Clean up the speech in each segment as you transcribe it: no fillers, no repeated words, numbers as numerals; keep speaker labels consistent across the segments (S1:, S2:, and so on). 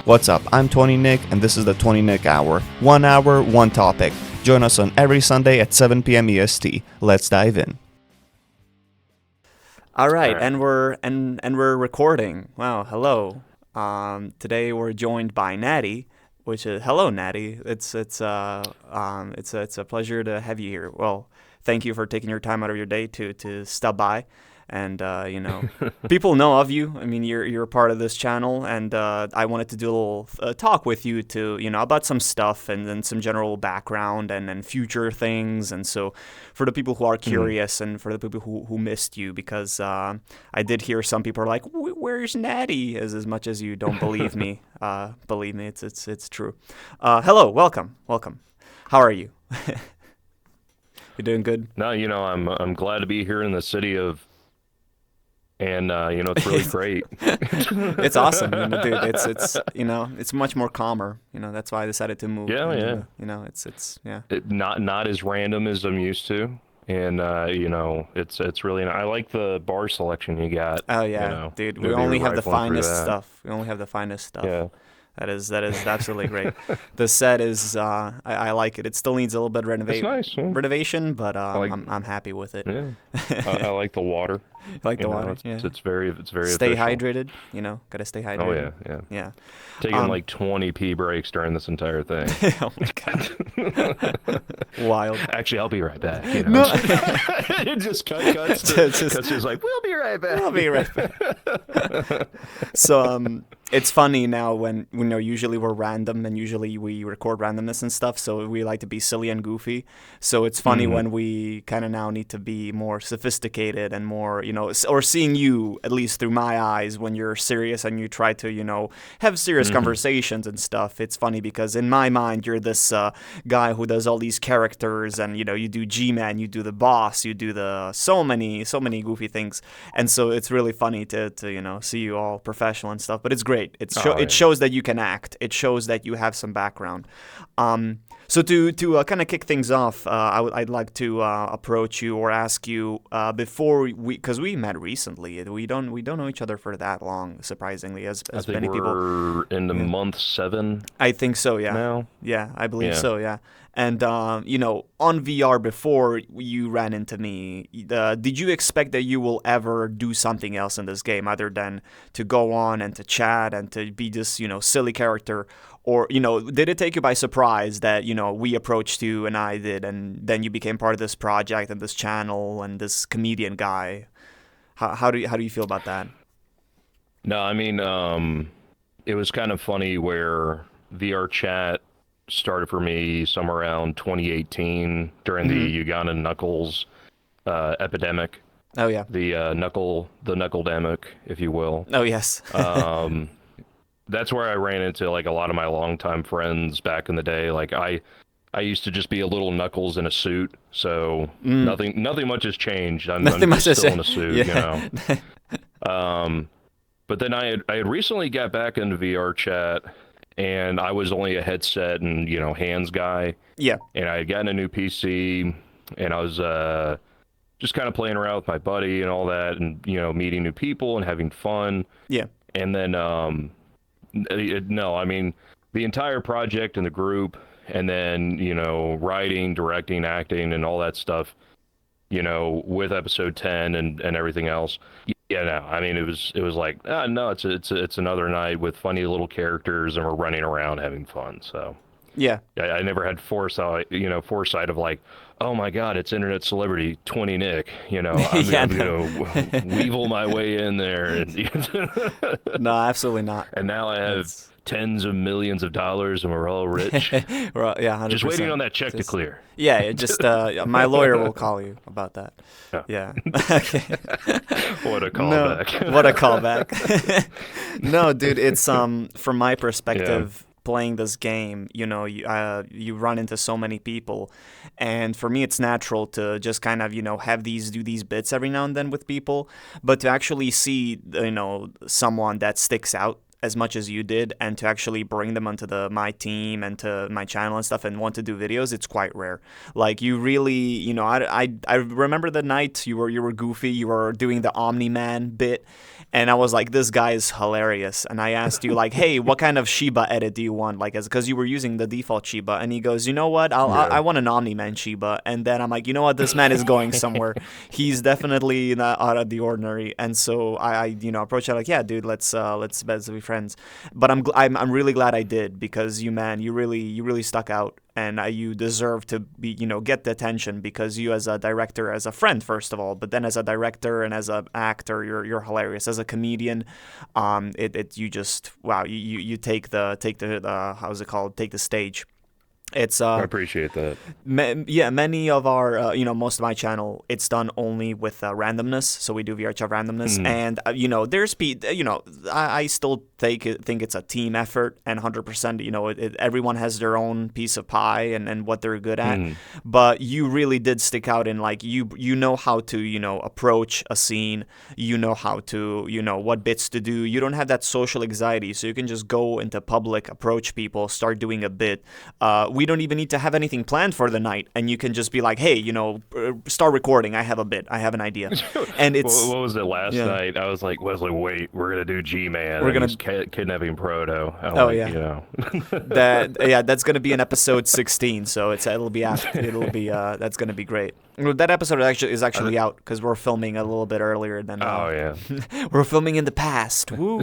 S1: What's up? I'm 20 Nick, and this is the 20 Nick Hour. 1 hour, one topic. Join us on every Sunday at 7 p.m. EST. Let's dive in. All right, and we're recording. Wow, hello. Today we're joined by Natty, which is hello, Natty. It's a pleasure to have you here. Well, thank you for taking your time out of your day to stop by. And, people know of you. I mean, you're a part of this channel, and I wanted to do a little talk with you about some stuff and then some general background and future things. And so for the people who are curious and for the people who missed you, because I did hear some people are like, where's Natty? As much as you don't believe me. Believe me, it's true. Hello, welcome. How are you? You doing good?
S2: No, I'm glad to be here in the city of... And it's really great.
S1: It's awesome, dude. It's much more calmer. That's why I decided to move.
S2: Yeah. Not as random as I'm used to, and it's really. I like the bar selection you got.
S1: Oh yeah, dude. We only have the finest stuff. Yeah. That is absolutely great. The set is I like it. It still needs a little bit of renovation, but I'm happy with it.
S2: Yeah. I like the water.
S1: You like the water? Yeah.
S2: It's very
S1: stay
S2: official.
S1: Hydrated. Gotta stay hydrated.
S2: Oh
S1: yeah.
S2: Taking like 20 pee breaks during this entire thing.
S1: Oh my god. Wild.
S2: Actually, I'll be right back.
S1: No.
S2: It just cuts. Custer's like, we'll be right back.
S1: So it's funny now when usually we're random and usually we record randomness and stuff, so we like to be silly and goofy. So it's funny when we kind of now need to be more sophisticated and more, or seeing you, at least through my eyes, when you're serious and you try to, have serious conversations and stuff. It's funny because in my mind, you're this guy who does all these characters and, you do G-Man, you do the boss, you do the so many goofy things. And so it's really funny to see you all professional and stuff, but it's great. It shows that you can act. It shows that you have some background. So to kind of kick things off, I'd like to approach you or ask you before because we met recently. We don't know each other for that long, surprisingly, as many people.
S2: We're in the month 7.
S1: I think so. Yeah.
S2: Now?
S1: Yeah, I believe so. Yeah. And on VR before you ran into me, did you expect that you will ever do something else in this game other than to go on and to chat and to be this silly character? Or, did it take you by surprise that, we approached you and I did, and then you became part of this project and this channel and this comedian guy? How do you feel about that?
S2: No, I mean, it was kind of funny where vrchat started for me somewhere around 2018 during the Ugandan Knuckles epidemic.
S1: Oh, yeah.
S2: The knuckle-demic, if you will.
S1: Oh, yes.
S2: That's where I ran into like a lot of my longtime friends back in the day. Like I used to just be a little Knuckles in a suit, so nothing much has changed. I'm just still in a suit, But then I had recently got back into vrchat, and I was only a headset and hands guy.
S1: Yeah.
S2: And I had gotten a new PC, and I was just kind of playing around with my buddy and all that, and meeting new people and having fun.
S1: Yeah.
S2: And then no, I mean, the entire project and the group, and then, writing, directing, acting, and all that stuff, with episode 10 and everything else. Yeah, no, I mean, it was like, no, it's another night with funny little characters, and we're running around having fun. So
S1: yeah,
S2: I never had foresight of like, oh my God, it's internet celebrity 20 Nick. I'm gonna weevil my way in there. And,
S1: no, absolutely not.
S2: And now I have tens of millions of dollars, and we're all rich.
S1: Well, yeah, 100%.
S2: Just waiting on that check to clear.
S1: Yeah, my lawyer will call you about that. Yeah. Okay.
S2: What a callback.
S1: No, what a callback. No, dude, it's from my perspective. Playing this game, you run into so many people, and for me it's natural to just kind of do these bits every now and then with people, but to actually see someone that sticks out as much as you did, and to actually bring them onto my team and to my channel and stuff, and want to do videos, it's quite rare. Like, you really, I remember the night you were goofy, you were doing the Omni-Man bit, and I was like, this guy is hilarious. And I asked you, like, hey, what kind of Shiba edit do you want? Like, because you were using the default Shiba. And he goes, you know what? I want an Omni-Man Shiba. And then I'm like, you know what? This man is going somewhere. He's definitely not out of the ordinary. And so I approached him like, yeah, dude, let's be friends. But I'm really glad I did, because you really stuck out. And you deserve to be, get the attention, because you, as a director, as a friend, first of all, but then as a director and as an actor, you're hilarious. As a comedian, you just, wow, you take the how's it called? Take the stage. It's
S2: I appreciate that.
S1: Many of our most of my channel, it's done only with randomness. So we do vrchat randomness, and there's I still think it's a team effort, and 100%. Everyone has their own piece of pie and what they're good at. But you really did stick out in, like, you know how to approach a scene. You know how to what bits to do. You don't have that social anxiety, so you can just go into public, approach people, start doing a bit. We don't even need to have anything planned for the night, and you can just be like, hey, start recording. I have a bit. I have an idea. And it's
S2: what was it last night? I was like, Wesley, wait, we're gonna do G-Man.
S1: We're gonna
S2: kidnapping Proto.
S1: That's gonna be in episode 16. So it'll be that's gonna be great. That episode is actually out, because we're filming a little bit earlier than. We're filming in the past. Woo.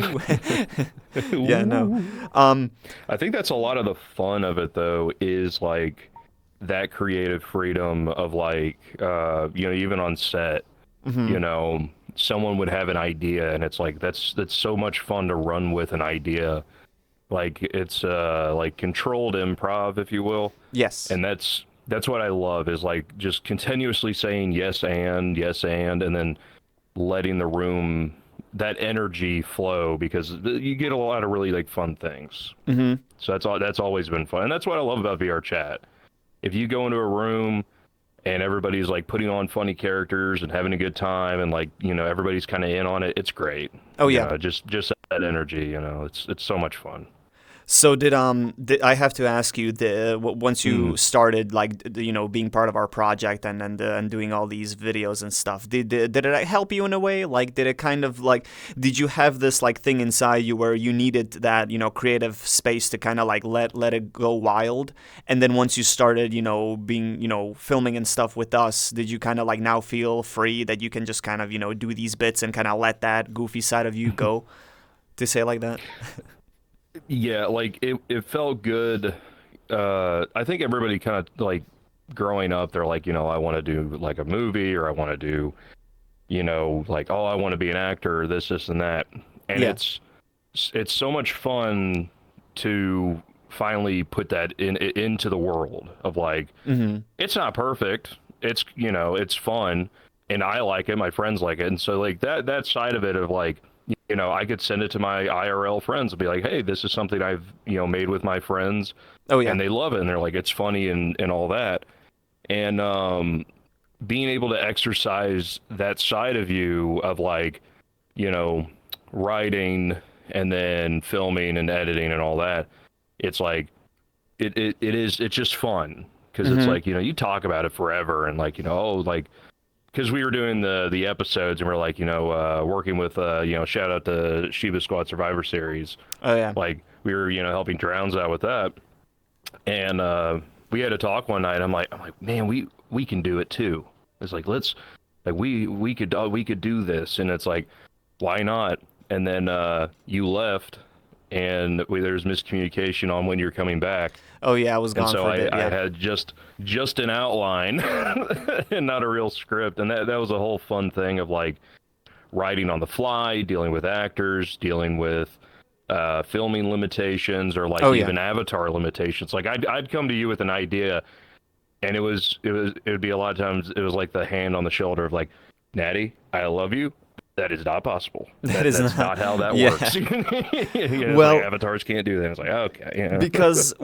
S1: Yeah, no.
S2: I think that's a lot of the fun of it, though, is like that creative freedom of, like, even on set, someone would have an idea, and it's like that's so much fun to run with an idea. Like, it's like controlled improv, if you will.
S1: Yes.
S2: And that's what I love, is like just continuously saying yes and, and then letting the room, that energy flow, because you get a lot of really, like, fun things. So that's always been fun, and that's what I love about vrchat. If you go into a room and everybody's, like, putting on funny characters and having a good time, and, like, everybody's kind of in on it, it's great.
S1: Oh yeah.
S2: Just that energy, it's so much fun.
S1: So did I have to ask you, once you started, like, being part of our project and doing all these videos and stuff, did it help you in a way? Like, did it kind of, like, did you have this, like, thing inside you where you needed that creative space to kind of, like, let it go wild? And then once you started being filming and stuff with us, did you kind of, like, now feel free that you can just kind of do these bits and kind of let that goofy side of you go, to say it like that?
S2: Yeah, like, it felt good. I think everybody kind of, like, growing up, they're like, I want to do, like, a movie, or I want to do, like, oh, I want to be an actor, or this and that. And it's so much fun to finally put that into the world of, like, it's not perfect. It's, it's fun, and I like it, my friends like it. And so, like, that side of it of, like, I could send it to my IRL friends and be like, hey, this is something I've, made with my friends.
S1: Oh, yeah.
S2: And they love it. And they're like, it's funny and all that. And being able to exercise that side of you of, like, writing and then filming and editing and all that, it's like, it's just fun. Because it's like, you talk about it forever, and, like, because we were doing the episodes, and we're like, working with, shout out to Shiba Squad Survivor Series.
S1: Oh, yeah.
S2: Like, we were, helping Drowns out with that. And we had a talk one night. I'm like, man, we can do it too. It's like, we could do this. And it's like, why not? And then you left, and there's miscommunication on when you're coming back.
S1: Oh yeah, I was gone for a bit. Yeah.
S2: I had just an outline and not a real script, and that was a whole fun thing of, like, writing on the fly, dealing with actors, dealing with filming limitations, or, like, even avatar limitations. Like, I'd come to you with an idea, and it would be a lot of times it was like the hand on the shoulder of, like, Natty, I love you, that is not possible.
S1: That is
S2: That's not how that
S1: yeah.
S2: works. It's
S1: Well,
S2: like avatars can't do that. It's like, okay, yeah.
S1: because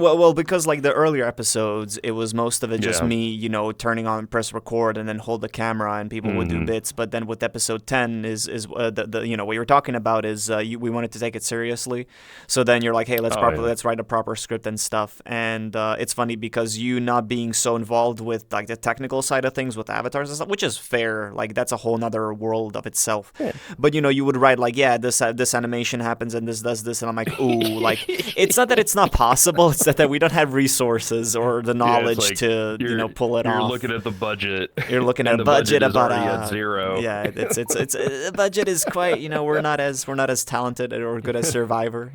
S1: like the earlier episodes, it was most of it just
S2: Yeah.
S1: me, turning on press record and then hold the camera, and people would do
S2: Hmm.
S1: bits. But then with episode 10 is the what you're talking about is we wanted to take it seriously. So then you're like, hey,
S2: Oh yeah.
S1: let's write a proper script and stuff. And it's funny because you not being so involved with like the technical side of things with avatars and stuff, which is fair. Like that's a whole nother world of itself.
S2: Yeah.
S1: But you would write like, yeah, this animation happens and this does this, and I'm like, ooh, like it's not that it's not possible, it's that we don't have resources or the
S2: Yeah, it's
S1: knowledge
S2: like
S1: to pull it
S2: you're
S1: off.
S2: looking at the budget.
S1: You're looking at
S2: and
S1: a
S2: the
S1: budget
S2: is
S1: about
S2: already at zero.
S1: yeah, it's the budget is quite, we're not as talented or good as Survivor.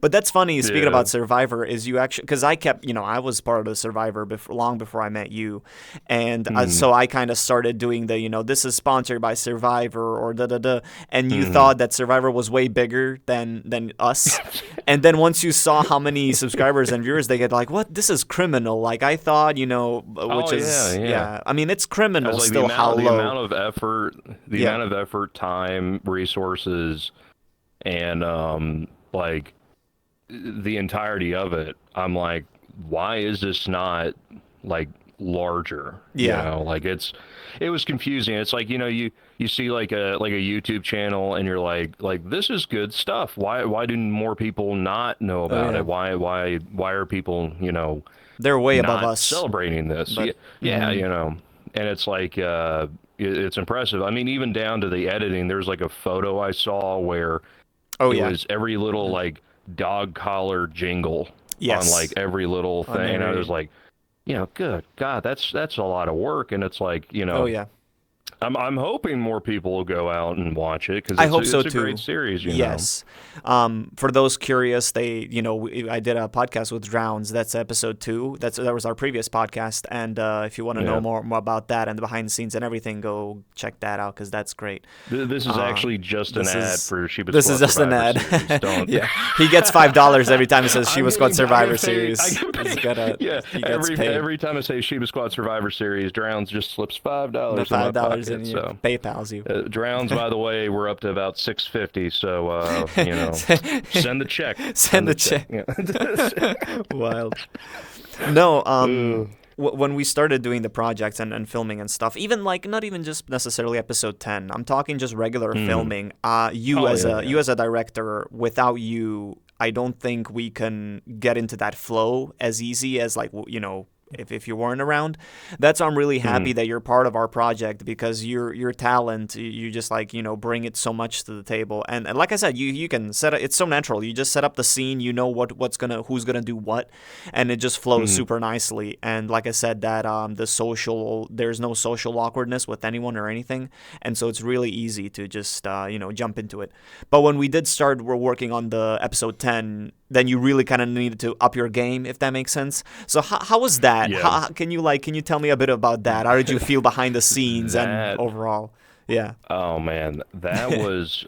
S1: But that's funny. Speaking
S2: Yeah.
S1: about Survivor, is you actually, because I kept, I was part of the Survivor long before I met you, and so I kind of started doing the, this is sponsored by Survivor or da da da, and you thought that Survivor was way bigger than us, and then once you saw how many subscribers and viewers they get, like, what, this is criminal. Like I thought, which is
S2: yeah.
S1: I mean, it's criminal
S2: It's like
S1: still how
S2: the
S1: low.
S2: amount of effort, amount of effort, time, resources, and like the entirety of it. I'm like, why is this not like larger?
S1: Yeah.
S2: Like it was confusing. It's like, you see like a YouTube channel and you're like this is good stuff. Why do more people not know about
S1: yeah.
S2: it? Why are people,
S1: They're way above
S2: not
S1: us.
S2: celebrating this?
S1: But-
S2: Yeah, and it's like it's impressive. I mean, even down to the editing. There's like a photo I saw where
S1: Oh
S2: it
S1: yeah.
S2: was every little like dog collar jingle
S1: Yes.
S2: on like every little
S1: On
S2: thing. And I
S1: every-
S2: was like, good God, that's a lot of work. And it's like,
S1: Oh yeah.
S2: I'm hoping more people will go out and watch it because
S1: I hope so
S2: it's a
S1: too.
S2: great series.
S1: Yes. For those curious, I did a podcast with Drowns. That's episode 2. That was our previous podcast. And if you want to know more about that and the behind the scenes and everything, go check that out because that's great.
S2: This is actually just an ad for Sheba
S1: This
S2: Squad
S1: is just an
S2: Survivor
S1: ad.
S2: Series. Don't.
S1: Yeah. He gets $5 every time he says Sheba Squad Survivor
S2: I
S1: Series.
S2: get paid.
S1: He's gotta,
S2: Yeah,
S1: he gets paid.
S2: every time I say Sheba Squad Survivor Series, Drowns just slips $5
S1: The
S2: in my
S1: $5
S2: pocket.
S1: in your
S2: So
S1: PayPal's you.
S2: Drowns, by the way, we're up to about $650. So send the check.
S1: Send the check.
S2: Yeah.
S1: Wild. No, when we started doing the projects and filming and stuff, even like not even just necessarily episode 10, I'm talking just regular filming. You as a director, without you, I don't think we can get into that flow as easy as like if you weren't around. That's why I'm really happy that you're part of our project, because your talent, you just like bring it so much to the table, and like I said, you can set it. It's so natural. You just set up the scene, who's gonna do what, and it just flows super nicely. And like I said, that there's no social awkwardness with anyone or anything, and so it's really easy to just jump into it. But when we're working on the episode 10, then you really kind of needed to up your game, if that makes sense. So how was that?
S2: Yeah.
S1: Can you tell me a bit about that? How did you feel behind the scenes and overall? Yeah.
S2: Oh man, that was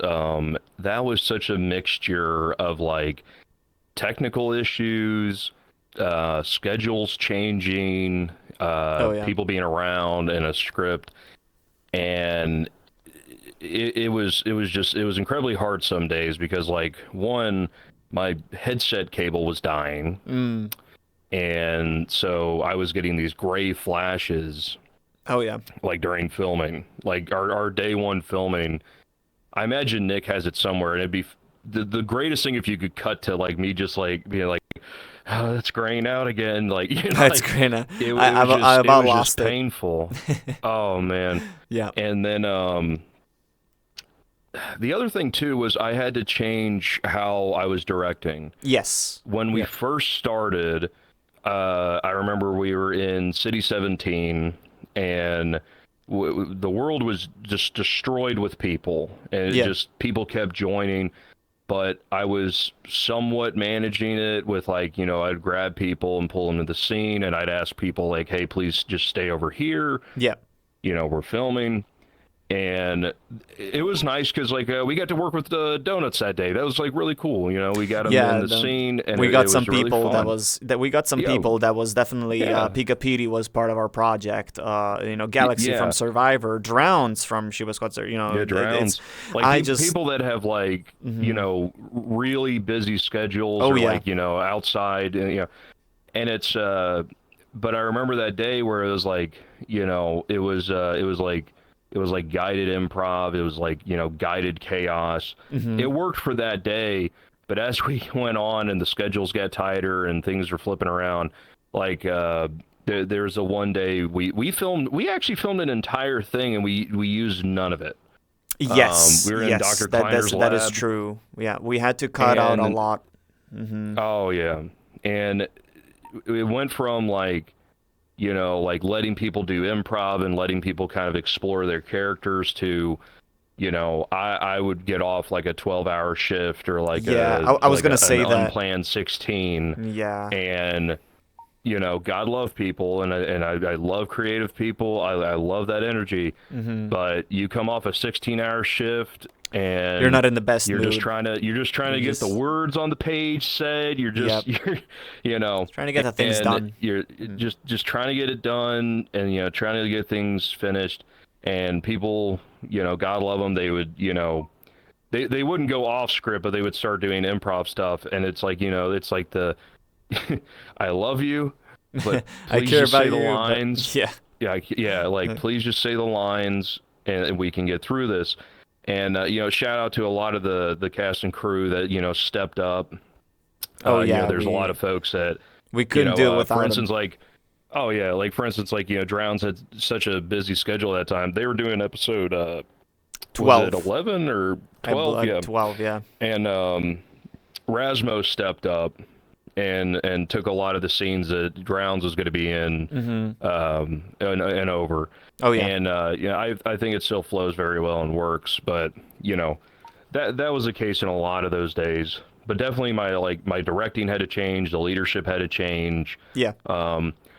S2: such a mixture of like technical issues, schedules changing, people being around, and a script, and it was incredibly hard some days because like one, my headset cable was dying, and so I was getting these gray flashes.
S1: Oh yeah.
S2: Like during filming, like our day one filming, I imagine Nick has it somewhere, and it'd be the greatest thing if you could cut to like me just like being like, oh, that's graying out again, like
S1: That's
S2: like,
S1: graying out.
S2: It
S1: I've about
S2: was
S1: lost
S2: just
S1: it.
S2: painful. Oh man.
S1: Yeah.
S2: And then the other thing too was I had to change how I was directing.
S1: Yes.
S2: When we first started, I remember we were in City 17, and the world was just destroyed with people, and just people kept joining. But I was somewhat managing it with like, I'd grab people and pull them to the scene, and I'd ask people like, hey, please just stay over here.
S1: Yeah.
S2: We're filming. And it was nice because like we got to work with the donuts that day. That was like really cool. You know, we got them in
S1: Yeah,
S2: the scene, and
S1: we
S2: it
S1: got some
S2: was really
S1: people
S2: fun.
S1: we got some
S2: Yeah,
S1: people that was definitely
S2: yeah,
S1: Pika Petey was part of our project. Galaxy from
S2: yeah,
S1: Survivor, Drowns from She Was Caught.
S2: yeah.
S1: It's
S2: Drowns, like
S1: I just
S2: people that have like
S1: mhm.
S2: really busy schedules
S1: Oh
S2: or
S1: yeah.
S2: like outside, and and it's but I remember that day where it was like it was like guided improv. It was like guided chaos.
S1: Hmm.
S2: It worked for that day, but as we went on and the schedules got tighter and things were flipping around, like there's a one day we actually filmed an entire thing and we used none of it.
S1: Yes,
S2: We were in
S1: yes,
S2: Dr. Kleiner's
S1: that is
S2: lab,
S1: true. Yeah, we had to cut out a
S2: and
S1: lot. Hmm.
S2: oh yeah, and it went from like like letting people do improv and letting people kind of explore their characters to, I would get off like a 12-hour shift or like
S1: Yeah, I was gonna
S2: an
S1: say that.
S2: unplanned 16,
S1: Yeah.
S2: and God love people, and I love creative people. I love that energy,
S1: Hmm.
S2: but you come off a 16-hour shift
S1: You're
S2: and
S1: not in the best mood.
S2: you're just trying
S1: You
S2: to get the
S1: just,
S2: words on the page said. You're
S1: yep,
S2: just you know
S1: trying to get the things
S2: and
S1: done.
S2: you're
S1: Mm.
S2: just trying to get it done, and trying to get things finished. And people, God love them, they would, they wouldn't go off script, but they would start doing improv stuff, and it's like, it's like the I love you, but
S1: I
S2: please
S1: care
S2: just say
S1: about
S2: the
S1: you, but
S2: lines.
S1: yeah.
S2: Yeah, yeah, like please just say the lines, and we can get through this. And shout out to a lot of the cast and crew that stepped up.
S1: Oh yeah,
S2: There's a lot of folks that
S1: we couldn't do it
S2: for
S1: without him.
S2: instance, like, oh yeah, like for instance, like Drowns had such a busy schedule at that time. They were doing episode was it
S1: 12.
S2: 11 or 12? Yeah,
S1: 12, yeah.
S2: and Rasmo stepped up and took a lot of the scenes that Drowns was going to be in,
S1: Hmm.
S2: and over.
S1: Oh yeah.
S2: And I think it still flows very well and works. But that was the case in a lot of those days. But definitely my directing had to change, the leadership had to change,
S1: Yeah.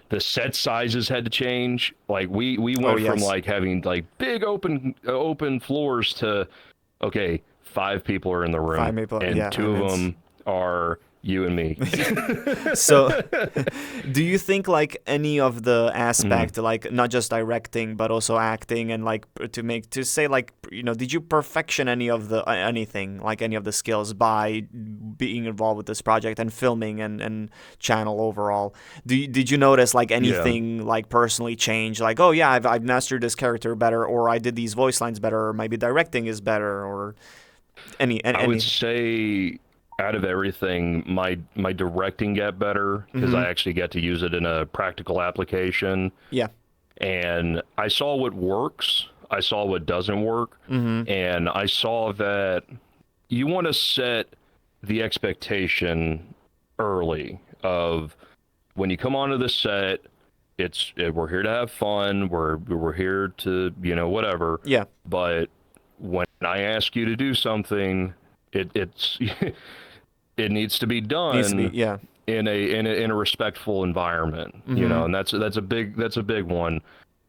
S2: the set sizes had to change. Like we
S1: Oh
S2: went from
S1: yes.
S2: like having like big open floors to, okay, 5 people are in the room,
S1: 5 people,
S2: and
S1: yeah,
S2: two
S1: and
S2: of
S1: it's
S2: them are you and me.
S1: so do you think like any of the
S2: Mhm.
S1: aspect, like not just directing but also acting and like to say like did you perfection any of the anything, like any of the skills by being involved with this project and filming and channel overall? Did you notice like
S2: Yeah,
S1: anything like personally change, like, oh yeah, I've mastered this character better, or I did these voice lines better, or maybe directing is better, or
S2: I would
S1: any.
S2: say out of everything, my directing got better because
S1: Mm-hmm.
S2: I actually got to use it in a practical application,
S1: Yeah.
S2: and I saw what works, I saw what doesn't work,
S1: Mm-hmm.
S2: and I saw that you want to set the expectation early of when you come onto the set. We're here to have fun. We're here to whatever.
S1: Yeah.
S2: But when I ask you to do something, it's it needs to be
S1: Needs to be,
S2: done
S1: yeah.
S2: in a respectful environment.
S1: Mm-hmm.
S2: And that's a big one.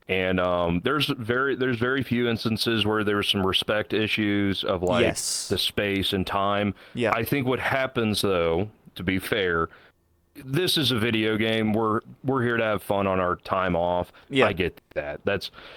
S2: And there's very few instances where there's some respect issues of like the
S1: Yes.
S2: space and time.
S1: Yeah.
S2: I think what happens though, to be fair, this is a video game. We're here to have fun on our time off.
S1: Yeah.
S2: I get that.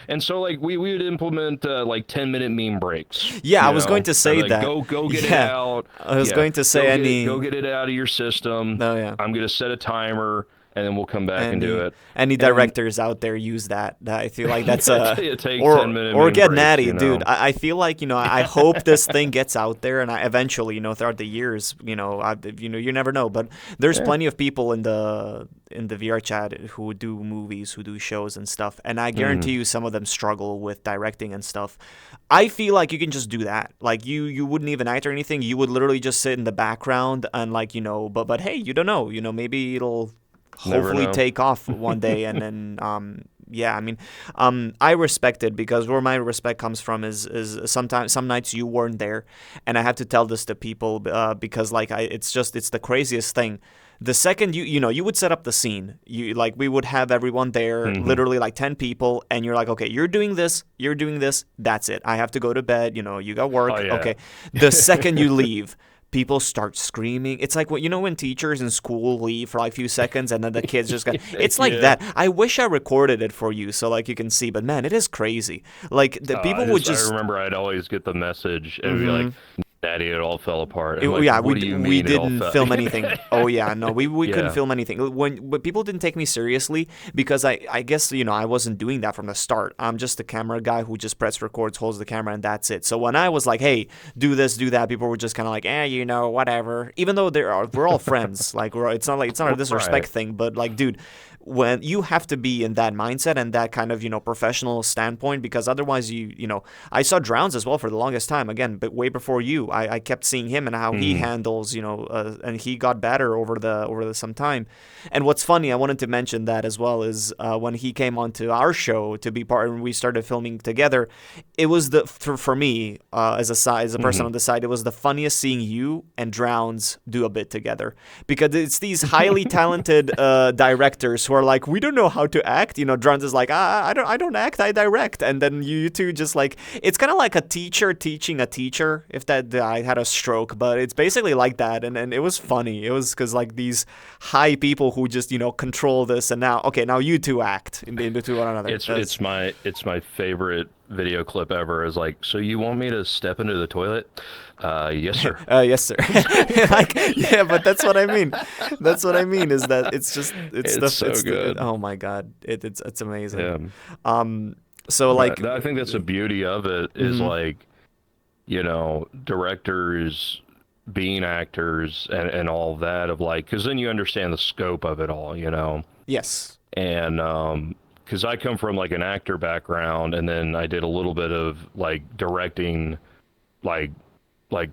S2: And so like we would implement like 10-minute meme breaks.
S1: Yeah, I was going to
S2: I'd be
S1: say
S2: like,
S1: that.
S2: go get it
S1: Yeah.
S2: out.
S1: I was
S2: Yeah,
S1: going to say
S2: go
S1: any.
S2: get it out of your system.
S1: No, yeah.
S2: I'm gonna set a timer, and then we'll come back and do
S1: Any
S2: it.
S1: any
S2: And
S1: directors out there use that. I feel like that's a
S2: take
S1: or
S2: 10-minute
S1: or
S2: meme
S1: get
S2: breaks.
S1: Natty, dude. I feel like I hope this thing gets out there, and I eventually throughout the years you never know, but there's
S2: Yeah.
S1: plenty of people in the VR chat who do movies, who do shows and stuff, and I guarantee
S2: Mhm.
S1: you some of them struggle with directing and stuff. I feel like you can just do that. Like you wouldn't even act or anything. You would literally just sit in the background and like but hey, you don't know. Maybe it'll
S2: Never
S1: hopefully
S2: know.
S1: take off one day, and then yeah, I mean, I respect it because where my respect comes from is sometimes some nights you weren't there, and I have to tell this to people because like it's the craziest thing. The second you would set up the scene, we would have everyone there, literally like 10 people, and you're like, okay, you're doing this, that's it. I have to go to bed. You got work.
S2: Oh, yeah.
S1: Okay, the second you leave, people start screaming. It's like when teachers in school leave for like a few seconds and then the kids just it's like that. I wish I recorded it for you so like you can see, but man, it is crazy. Like the people would just.
S2: I remember I'd always get the message and be like, Natty, it all fell apart.
S1: We didn't film anything. Oh yeah, no, we couldn't film anything. But people didn't take me seriously because I guess I wasn't doing that from the start. I'm just a camera guy who just press records, holds the camera, and that's it. So when I was like, hey, do this, do that, people were just kind of like, whatever. Even though we're all friends. Like it's not a disrespect thing, but like, dude, when you have to be in that mindset and that kind of professional standpoint, because otherwise I saw Drowns as well for the longest time, again, but way before you. I kept seeing him and how he handles and he got better over the some time. And what's funny, I wanted to mention that as well, is when he came onto our show to be part and we started filming together, it was for me as a person on the side, it was the funniest seeing you and Drowns do a bit together, because it's these highly talented directors who are like, we don't know how to act. Drowns is like, I don't act, I direct. And then you two just like, it's kind of like a teacher teaching a teacher, if that I had a stroke, but it's basically like that. And it was funny. It was because like these high people who just control this, and now you two act into one another.
S2: It's my favorite video clip ever. Is like, so you want me to step into the toilet? Yes, sir.
S1: Yes, sir. Like, yeah, but that's what I mean. That's what I mean is that it's so good. Oh my god, it's amazing.
S2: Yeah.
S1: So like,
S2: I think that's the beauty of it is like, directors being actors and all of that, of like, because then you understand the scope of it all,
S1: Yes.
S2: And because I come from like an actor background, and then I did a little bit of like directing, like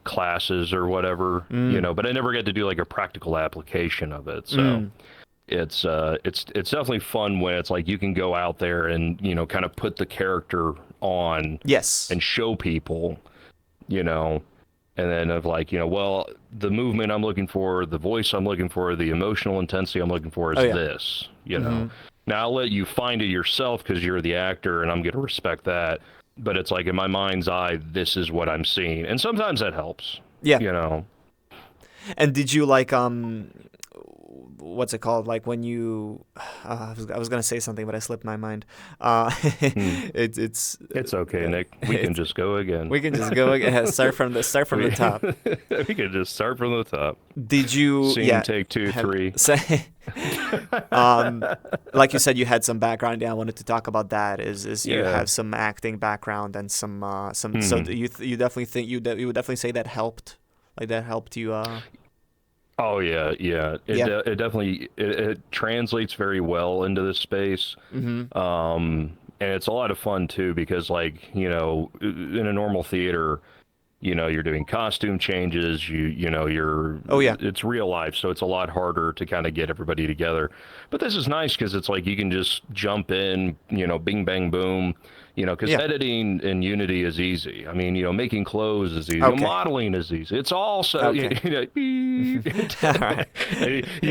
S2: classes or whatever, but I never got to do like a practical application of it. So it's definitely fun when it's like you can go out there and kind of put the character on,
S1: yes,
S2: and show people, and then of like, well, the movement I'm looking for, the voice I'm looking for, the emotional intensity I'm looking for is this, Now I'll let you find it yourself because you're the actor, and I'm going to respect that. But it's like, in my mind's eye, this is what I'm seeing. And sometimes that helps.
S1: Yeah. And did you like, what's it called? Like when you, I was gonna say something, but I slipped my mind. It's
S2: okay, Nick. We can just go again.
S1: We can just go again. Start from the top.
S2: We can just start from the top.
S1: Did you?
S2: Scene, take 2, 3.
S1: Like you said, you had some background. Yeah, I wanted to talk about that. Is you have some acting background and some. So you definitely think you would definitely say that helped. Like that helped you.
S2: Oh yeah. It definitely it translates very well into this space. And it's a lot of fun too, because like, in a normal theater, you're doing costume changes, you're it's real life, so it's a lot harder to kind of get everybody together. But this is nice because it's like you can just jump in, bing bang boom. Because editing in Unity is easy. I mean, making clothes is easy. Modeling is easy. It's also, you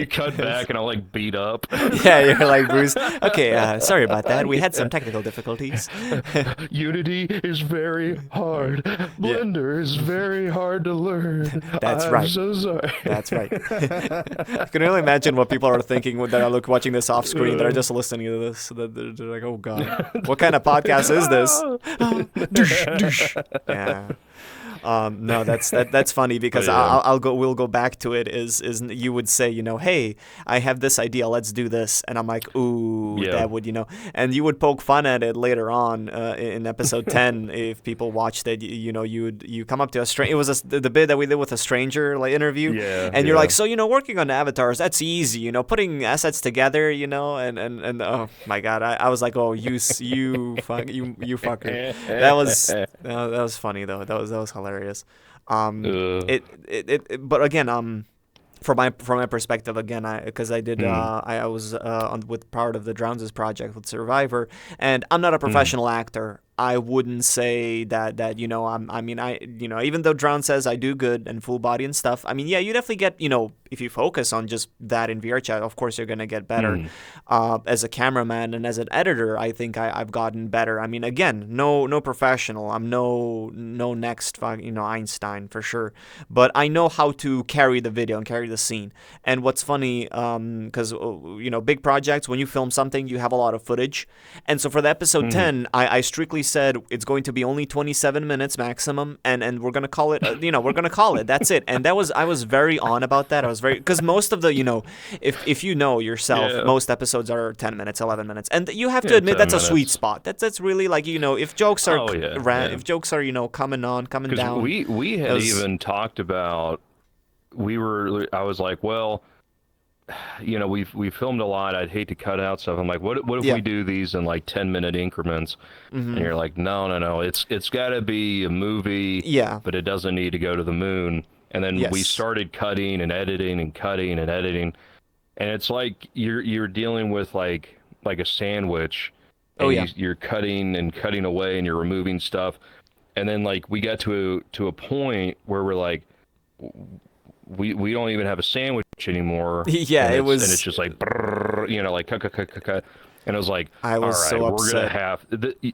S2: cut back and I'll like beat up.
S1: Yeah, you're like, Bruce. Okay, sorry about that. We had some technical difficulties.
S2: Unity is very hard. Blender is very hard to learn. I'm so sorry.
S1: That's right. I can only imagine what people are thinking that are watching this off screen, that are just listening to this. They're like, oh God, what kind of podcast is this? Yeah. No, that's funny because we'll go back to it. Is you would say, hey, I have this idea, let's do this, and I'm like, ooh, that would, and you would poke fun at it later on in episode 10 if people watched it. You come up to a stranger. It was the bit that we did with a stranger interview, and you're like, so working on avatars, that's easy, putting assets together, and oh my God, I was like, oh, you fucker. That was funny though. That was hilarious. But again, from my perspective again, because I did I was with part of the Drowns project with Survivor, and I'm not a professional actor. I wouldn't say that I mean even though Drown says I do good and full body and stuff, I mean, yeah, you definitely get, if you focus on just that in VRChat, of course you're gonna get better. As a cameraman and as an editor, I think I've gotten better. I mean, again, no professional. I'm no next Einstein for sure, but I know how to carry the video and carry the scene. And what's funny, because big projects, when you film something, you have a lot of footage, and so for the episode 10, I strictly said it's going to be only 27 minutes maximum, and we're gonna call it, we're gonna call it. That's it. And I was very on about that. I was very, because most of the, if you know yourself, most episodes are 10 minutes, 11 minutes, and you have to admit that's a sweet spot. That's really like, if jokes are if jokes are coming down.
S2: We had even talked about, I was like, well, we filmed a lot. I'd hate to cut out stuff. I'm like, what if we do these in like 10-minute increments? And you're like, no, it's got to be a movie.
S1: Yeah.
S2: But it doesn't need to go to the moon. And then we started cutting and editing and cutting and editing, and it's like you're dealing with like a sandwich. And you're cutting and cutting away, and you're removing stuff, and then like we got to a point where we're like, we don't even have a sandwich anymore.
S1: Yeah,
S2: and it's just like, like cut. And I was like,
S1: I was
S2: all right,
S1: so upset.
S2: We're gonna have,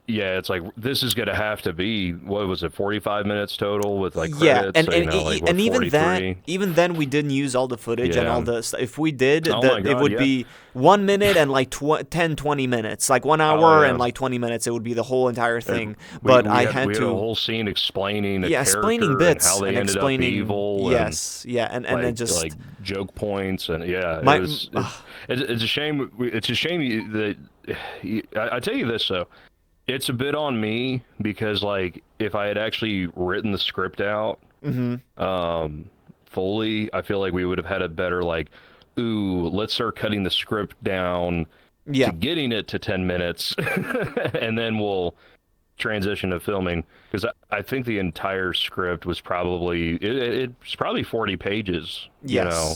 S2: it's like, this is gonna have to be, what was it, 45 minutes total with like credits?
S1: And
S2: and
S1: even then we didn't use all the footage and all the stuff. If we did, it would be 1 minute and like 10-20 minutes, like 1 hour and like 20 minutes. It would be the whole entire thing. But I had
S2: a whole scene explaining the character
S1: explaining bits
S2: and how they ended up evil.
S1: And then just
S2: like joke points and it's a shame. It's a shame that I tell you this though, it's a bit on me because like if I had actually written the script out fully, I feel like we would have had a better like, let's start cutting the script down to getting it to 10 minutes and then we'll transition to filming, because I think the entire script was probably it's probably 40 pages. Yeah.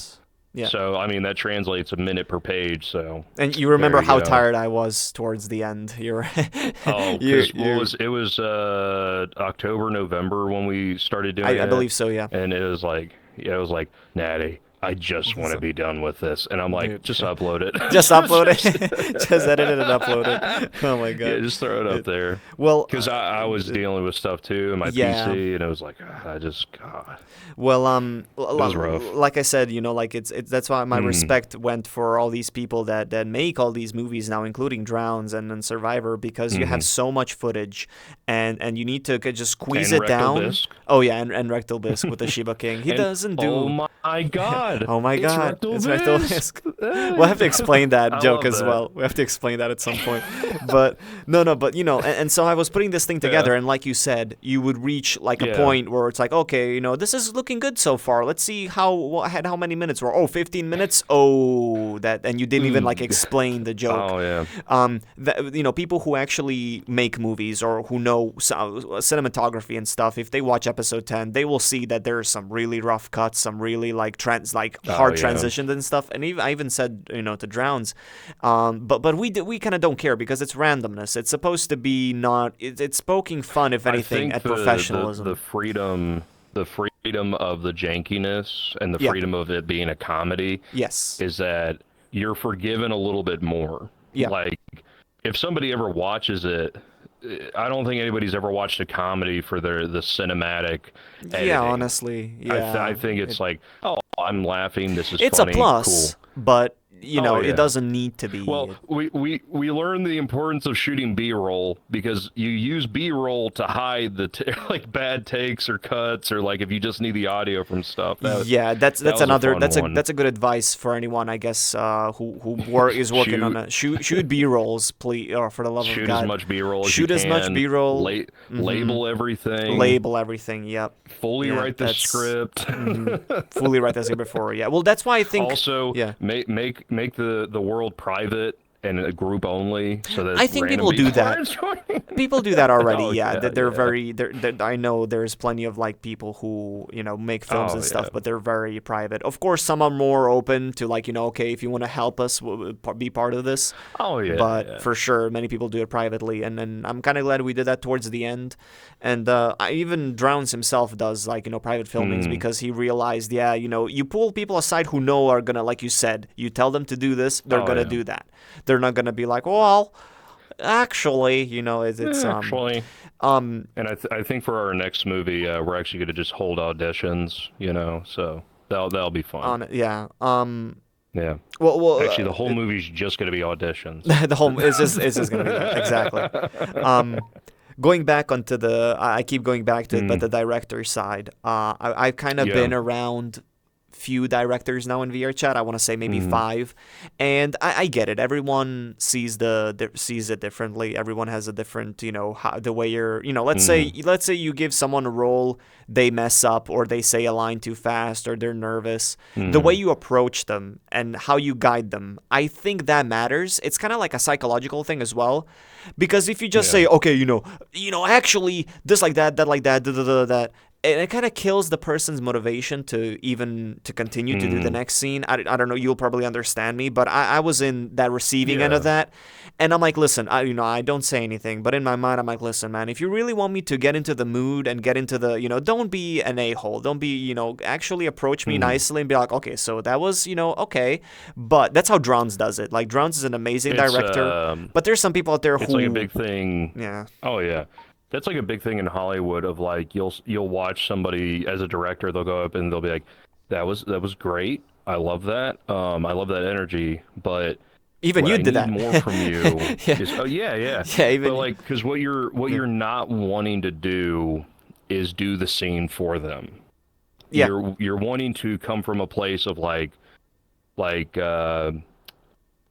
S2: So I mean that translates a minute per page. So. And
S1: you remember how tired I was towards the end. You're.
S2: It was October, November when we started doing it.
S1: I believe so. Yeah.
S2: And it was like Natty, I just want to be done with this. And I'm like, just upload it.
S1: Just upload it. Just edit it and upload it. Oh my God.
S2: Yeah, just throw it up there.
S1: Well,
S2: because I was dealing with stuff too in my PC, and it was like, God.
S1: Well,
S2: it was rough.
S1: Like I said, like it's that's why my respect went for all these people that make all these movies now, including Drowns and Survivor, because you have so much footage, and you need to just squeeze it down.
S2: Bisque.
S1: Oh yeah, and Rectal Bisque with the Shiba King. He doesn't do.
S2: Oh my God.
S1: Oh my God.
S2: It's Rectal Bisque.
S1: We'll have to explain that joke as well. We have to explain that at some point. But but and so I was putting this thing together, and like you said, you would reach like a point where it's like, okay, this is looking good so far. Let's see how many minutes were. 15 minutes. And you didn't even like explain the joke.
S2: Oh yeah.
S1: People who actually make movies or who know cinematography and stuff, if they watch episode 10, they will see that there's some really rough cuts, some really like hard transitions and stuff. And I even said to Drowns, but we kind of don't care because it's randomness. It's supposed to be not. It's poking fun, if anything, at professionalism.
S2: The freedom of the jankiness and the freedom of it being a comedy.
S1: Yes,
S2: is that you're forgiven a little bit more.
S1: Yeah,
S2: like if somebody ever watches it. I don't think anybody's ever watched a comedy for the cinematic editing.
S1: Yeah, honestly, yeah.
S2: I think it's like, I'm laughing. This is
S1: it's
S2: funny.
S1: A plus,
S2: cool.
S1: But it doesn't need to be.
S2: Well, we learned the importance of shooting B-roll because you use B-roll to hide the like bad takes or cuts, or like if you just need the audio from stuff. That's a good advice for anyone, I guess, who is working on it. Shoot B-rolls, please, or for the love of God. Shoot as much B-roll as
S1: Shoot
S2: you
S1: as
S2: can.
S1: much B-roll.
S2: Label everything.
S1: Label everything. Yep.
S2: Fully write the script.
S1: Fully write the script before. Yeah. Well, that's why I think
S2: also make the world private and a group only, so that
S1: I think
S2: random
S1: people do
S2: people
S1: that.
S2: aren't joining.
S1: People do that already.
S2: Oh
S1: Yeah,
S2: yeah,
S1: they're
S2: yeah.
S1: very. I know there's plenty of like people who make films
S2: Oh
S1: and
S2: yeah.
S1: stuff, but they're very private. Of course, some are more open to like okay, if you want to help us, be part of this.
S2: Oh yeah,
S1: But
S2: yeah.
S1: for sure, many people do it privately, and then I'm kind of glad we did that towards the end. And even Drowns himself does like private filmings
S2: Mm,
S1: because he realized, yeah, you pull people aside who know are gonna, like you said, you tell them to do this, they're
S2: oh
S1: gonna
S2: yeah.
S1: do that. They're not gonna be like, well, actually, it's
S2: Actually,
S1: um
S2: and I think for our next movie, we're actually gonna just hold auditions, so that'll be fun.
S1: on yeah
S2: Yeah.
S1: well
S2: Actually, the whole movie's just gonna be auditions.
S1: the whole is just gonna be that exactly. um Going back onto I keep going back to it, but
S2: Mm,
S1: the director side, I've kind of
S2: yeah.
S1: been around few directors now in VRChat. I want to say maybe
S2: Mm,
S1: 5, and I get it. Everyone sees it differently. Everyone has a different, the way you're,
S2: mm,
S1: let's say you give someone a role, they mess up or they say a line too fast or they're nervous. The way
S2: mm,
S1: you approach them and how you guide them, I think that matters. It's kind of like a psychological thing as well, because if you just
S2: yeah.
S1: say, okay, actually this like that like that, that, and it kind of kills the person's motivation to continue to do the
S2: Mm,
S1: next scene. I don't know, you'll probably understand me, but I was in that receiving end of
S2: yeah.
S1: that, and I'm like, listen, I don't say anything, but in my mind I'm like, listen, man, if you really want me to get into the mood and get into the, don't be an a-hole, don't be, actually approach me
S2: Mm.
S1: nicely and be like, okay, so that was, okay. But that's how Drowns does it. Like, Drowns is an amazing
S2: It's
S1: director, but there's some people out there
S2: it's like a
S1: who,
S2: big thing.
S1: yeah,
S2: Oh yeah. That's like a big thing in Hollywood of like you'll watch somebody as a director, they'll go up and they'll be like, that was great. I love that. I love that energy, but
S1: even
S2: what
S1: you
S2: I
S1: did
S2: need
S1: that.
S2: more from you
S1: Yeah,
S2: is, oh yeah, yeah.
S1: yeah,
S2: But
S1: even,
S2: like, because what
S1: yeah,
S2: you're not wanting to do is do the scene for them.
S1: yeah.
S2: You're wanting to come from a place of like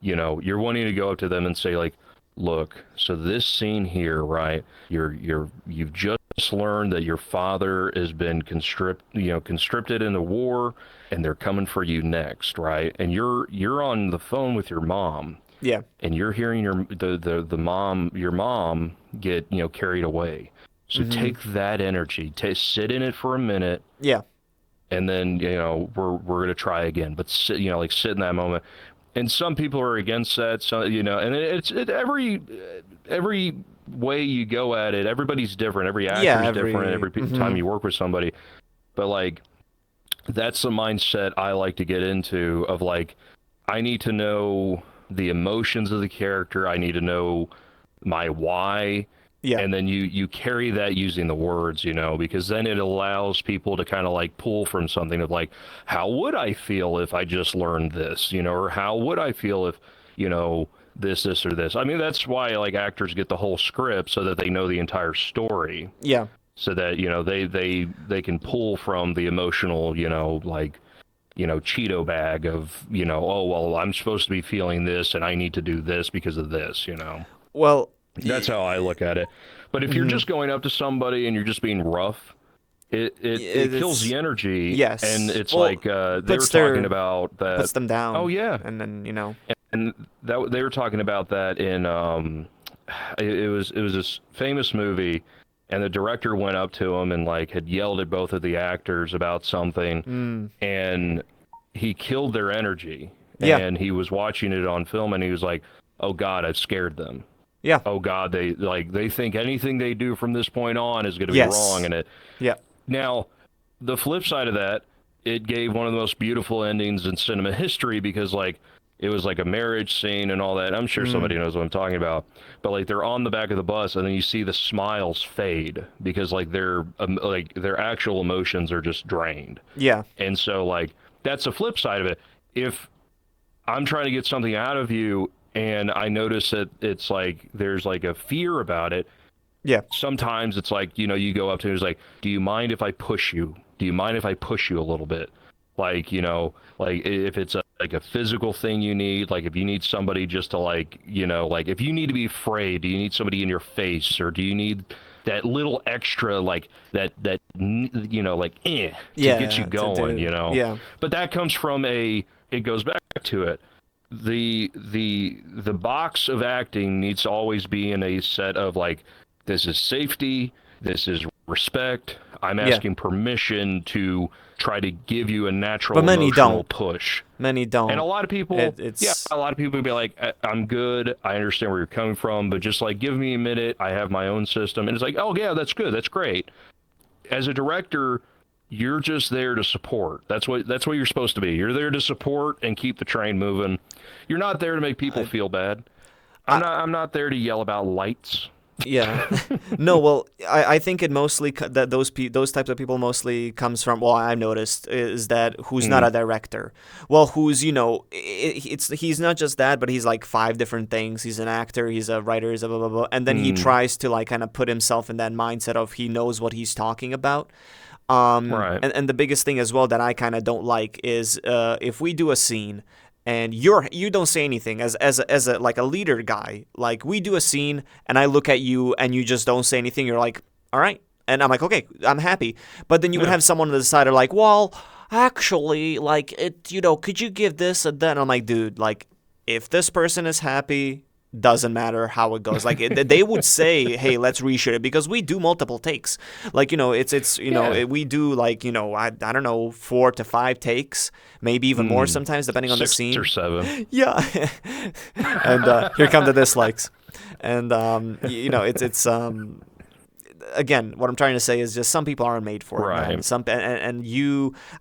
S2: you're wanting to go up to them and say like, look, so this scene here, right? You've just learned that your father has been conscripted in the war, and they're coming for you next, right? And you're on the phone with your mom,
S1: Yeah.
S2: and you're hearing your mom get carried away. So
S1: Mm-hmm.
S2: take that energy, sit in it for a minute,
S1: Yeah.
S2: and then we're gonna try again. But like sit in that moment. And some people are against that. So and every way you go at it, everybody's different. Every
S1: Yeah.
S2: actor's different. Every
S1: Mm-hmm.
S2: time you work with somebody, but like that's the mindset I like to get into. Of like, I need to know the emotions of the character. I need to know my why,
S1: Yeah.
S2: and then you carry that using the words, because then it allows people to kind of like pull from something of like, how would I feel if I just learned this, or how would I feel if you know this or this. I mean, that's why like actors get the whole script so that they know the entire story,
S1: Yeah.
S2: so that they can pull from the emotional, like Cheeto bag of, oh, well, I'm supposed to be feeling this and I need to do this because of this.
S1: Well,
S2: That's how I look at it. But if you're
S1: mm-hmm.
S2: just going up to somebody and you're just being rough, it kills
S1: It's
S2: the energy. And
S1: yes.
S2: it's
S1: Well,
S2: like they were
S1: puts
S2: talking
S1: their
S2: about that.
S1: puts them
S2: Oh
S1: down,
S2: yeah,
S1: and then
S2: and that they were talking about that in it was this famous movie, and the director went up to him and like had yelled at both of the actors about something,
S1: mm,
S2: and he killed their energy.
S1: yeah,
S2: And he was watching it on film, and he was like, "Oh God, I've scared them.
S1: yeah,
S2: Oh God, they think anything they do from this point on is going to be wrong."
S1: yes,
S2: And it
S1: yeah,
S2: now, the flip side of that, it gave one of the most beautiful endings in cinema history, because like it was like a marriage scene and all that. I'm sure
S1: mm,
S2: somebody knows what I'm talking about. But like they're on the back of the bus, and then you see the smiles fade because like their actual emotions are just drained.
S1: yeah,
S2: And so like that's the flip side of it. If I'm trying to get something out of you and I notice that it's like there's like a fear about it,
S1: yeah,
S2: sometimes it's like, you go up to him, it's like, do you mind if I push you? Do you mind if I push you a little bit? Like, like if it's like a physical thing you need, like if you need somebody just to like, like if you need to be afraid, do you need somebody in your face, or do you need that little extra, like like to get you
S1: yeah, to
S2: going,
S1: do, yeah,
S2: But that comes from it goes back to it. the box of acting needs to always be in a set of like, this is safety, this is respect. I'm
S1: Yeah.
S2: asking permission to try to give you a natural
S1: But many
S2: emotional
S1: don't.
S2: push.
S1: Many
S2: And a
S1: don't.
S2: lot of people,
S1: It's
S2: a lot of people would be like, I'm good. I understand where you're coming from, but just like, give me a minute. I have my own system. And it's like, oh, yeah, that's good. That's great. As a director, you're just there to support. That's what you're supposed to be. You're there to support and keep the train moving. You're not there to make people feel bad.
S1: I,
S2: I'm not there to yell about lights.
S1: Yeah. No, well, I think it mostly that those types of people mostly comes from, well, I've noticed is that who's not a director. Well, who's, he's not just that, but he's like 5 different things. He's an actor, he's a writer, he's a blah blah blah, and then he tries to like kind of put himself in that mindset of he knows what he's talking about.
S2: Right.
S1: And the biggest thing as well that I kind of don't like is if we do a scene and you don't say anything as a like a leader guy, like we do a scene and I look at you and you just don't say anything, you're like, all right, and I'm like, okay, I'm happy. But then you would have someone on the side are like, well, actually, like it, could you give this and then? I'm like, dude, like if this person is happy, doesn't matter how it goes. Like they would say, hey, let's reshoot it, because we do multiple takes. Like, we do like, I don't know, 4 to 5 takes, maybe even more sometimes, depending on the scene.
S2: 6 or 7.
S1: Yeah. And here come the dislikes. And it's again, what I'm trying to say is just some people aren't made for it, man.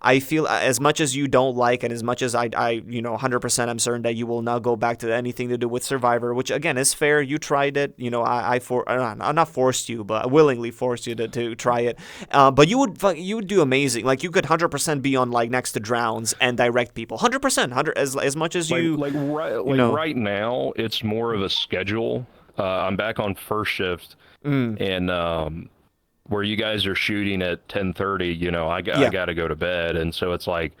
S1: I feel as much as you don't like, and as much as I 100% I'm certain that you will not go back to anything to do with Survivor, which again is fair. You tried it, I'm not forced you, but I willingly forced you to try it. But you would do amazing. Like you could 100% be on like Next to Drowns and direct people, 100%, as much as you
S2: right now. It's more of a schedule. I'm back on first shift. And where you guys are shooting at 10:30, I got to go to bed, and so it's like,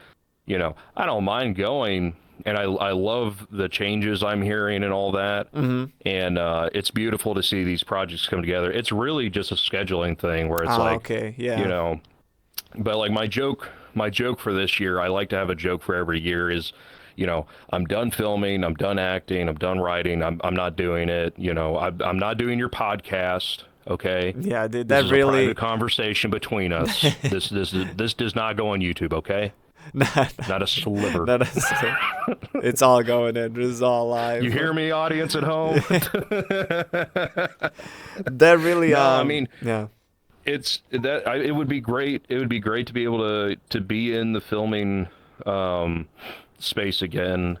S2: I don't mind going, and I love the changes I'm hearing and all that, and it's beautiful to see these projects come together. It's really just a scheduling thing where it's
S1: okay, yeah,
S2: but like my joke for this year, I like to have a joke for every year is, I'm done filming, I'm done acting, I'm done writing, I'm not doing it, I'm not doing your podcast, okay?
S1: Yeah, dude,
S2: this
S1: that
S2: is
S1: really
S2: a private conversation between us. This does not go on YouTube, okay? Not a sliver.
S1: It's all going in. This is all live.
S2: You hear me, audience at home?
S1: That really,
S2: I mean,
S1: yeah.
S2: It would be great. It would be great to be able to be in the filming space again,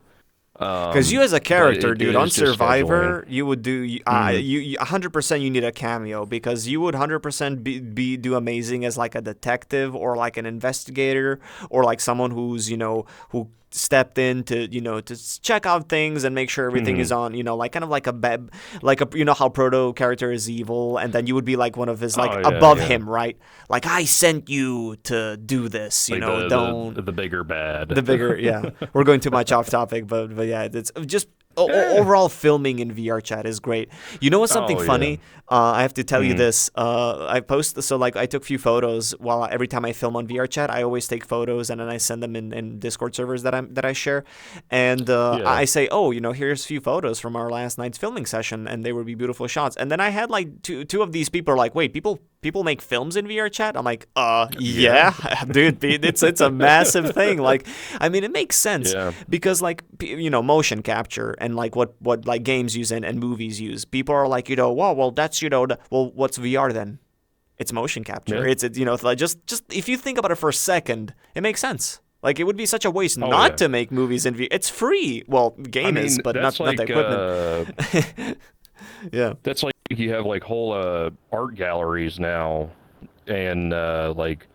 S1: because you as a character, dude, on Survivor,
S2: scheduling.
S1: you would do you 100%. You need a cameo, because you would 100% do amazing as like a detective or like an investigator or like someone who's who stepped in to to check out things and make sure everything is on, like kind of like a how Proto character is evil, and then you would be like one of his above him, right? Like, I sent you to do this,
S2: like
S1: don't
S2: the bigger bad.
S1: The bigger, yeah. We're going too much off topic, but yeah, it's just overall filming in VRChat is great. You know what's something funny? I have to tell you this. I took a few photos every time I film on VRChat. I always take photos and then I send them in Discord servers that I share, and I say, here's a few photos from our last night's filming session, and they would be beautiful shots. And then I had like two of these people are like, wait, people make films in VRChat? I'm like, yeah, dude, it's a massive thing. Like, I mean, it makes sense because like motion capture and like what like games use and movies use. People are like, well, that's what's VR then? It's motion capture.
S2: Yeah.
S1: It's like just if you think about it for a second, it makes sense. Like, it would be such a waste not to make movies in VR. It's free. Well, is, but not the equipment. Yeah,
S2: that's like you have like whole art galleries now, and like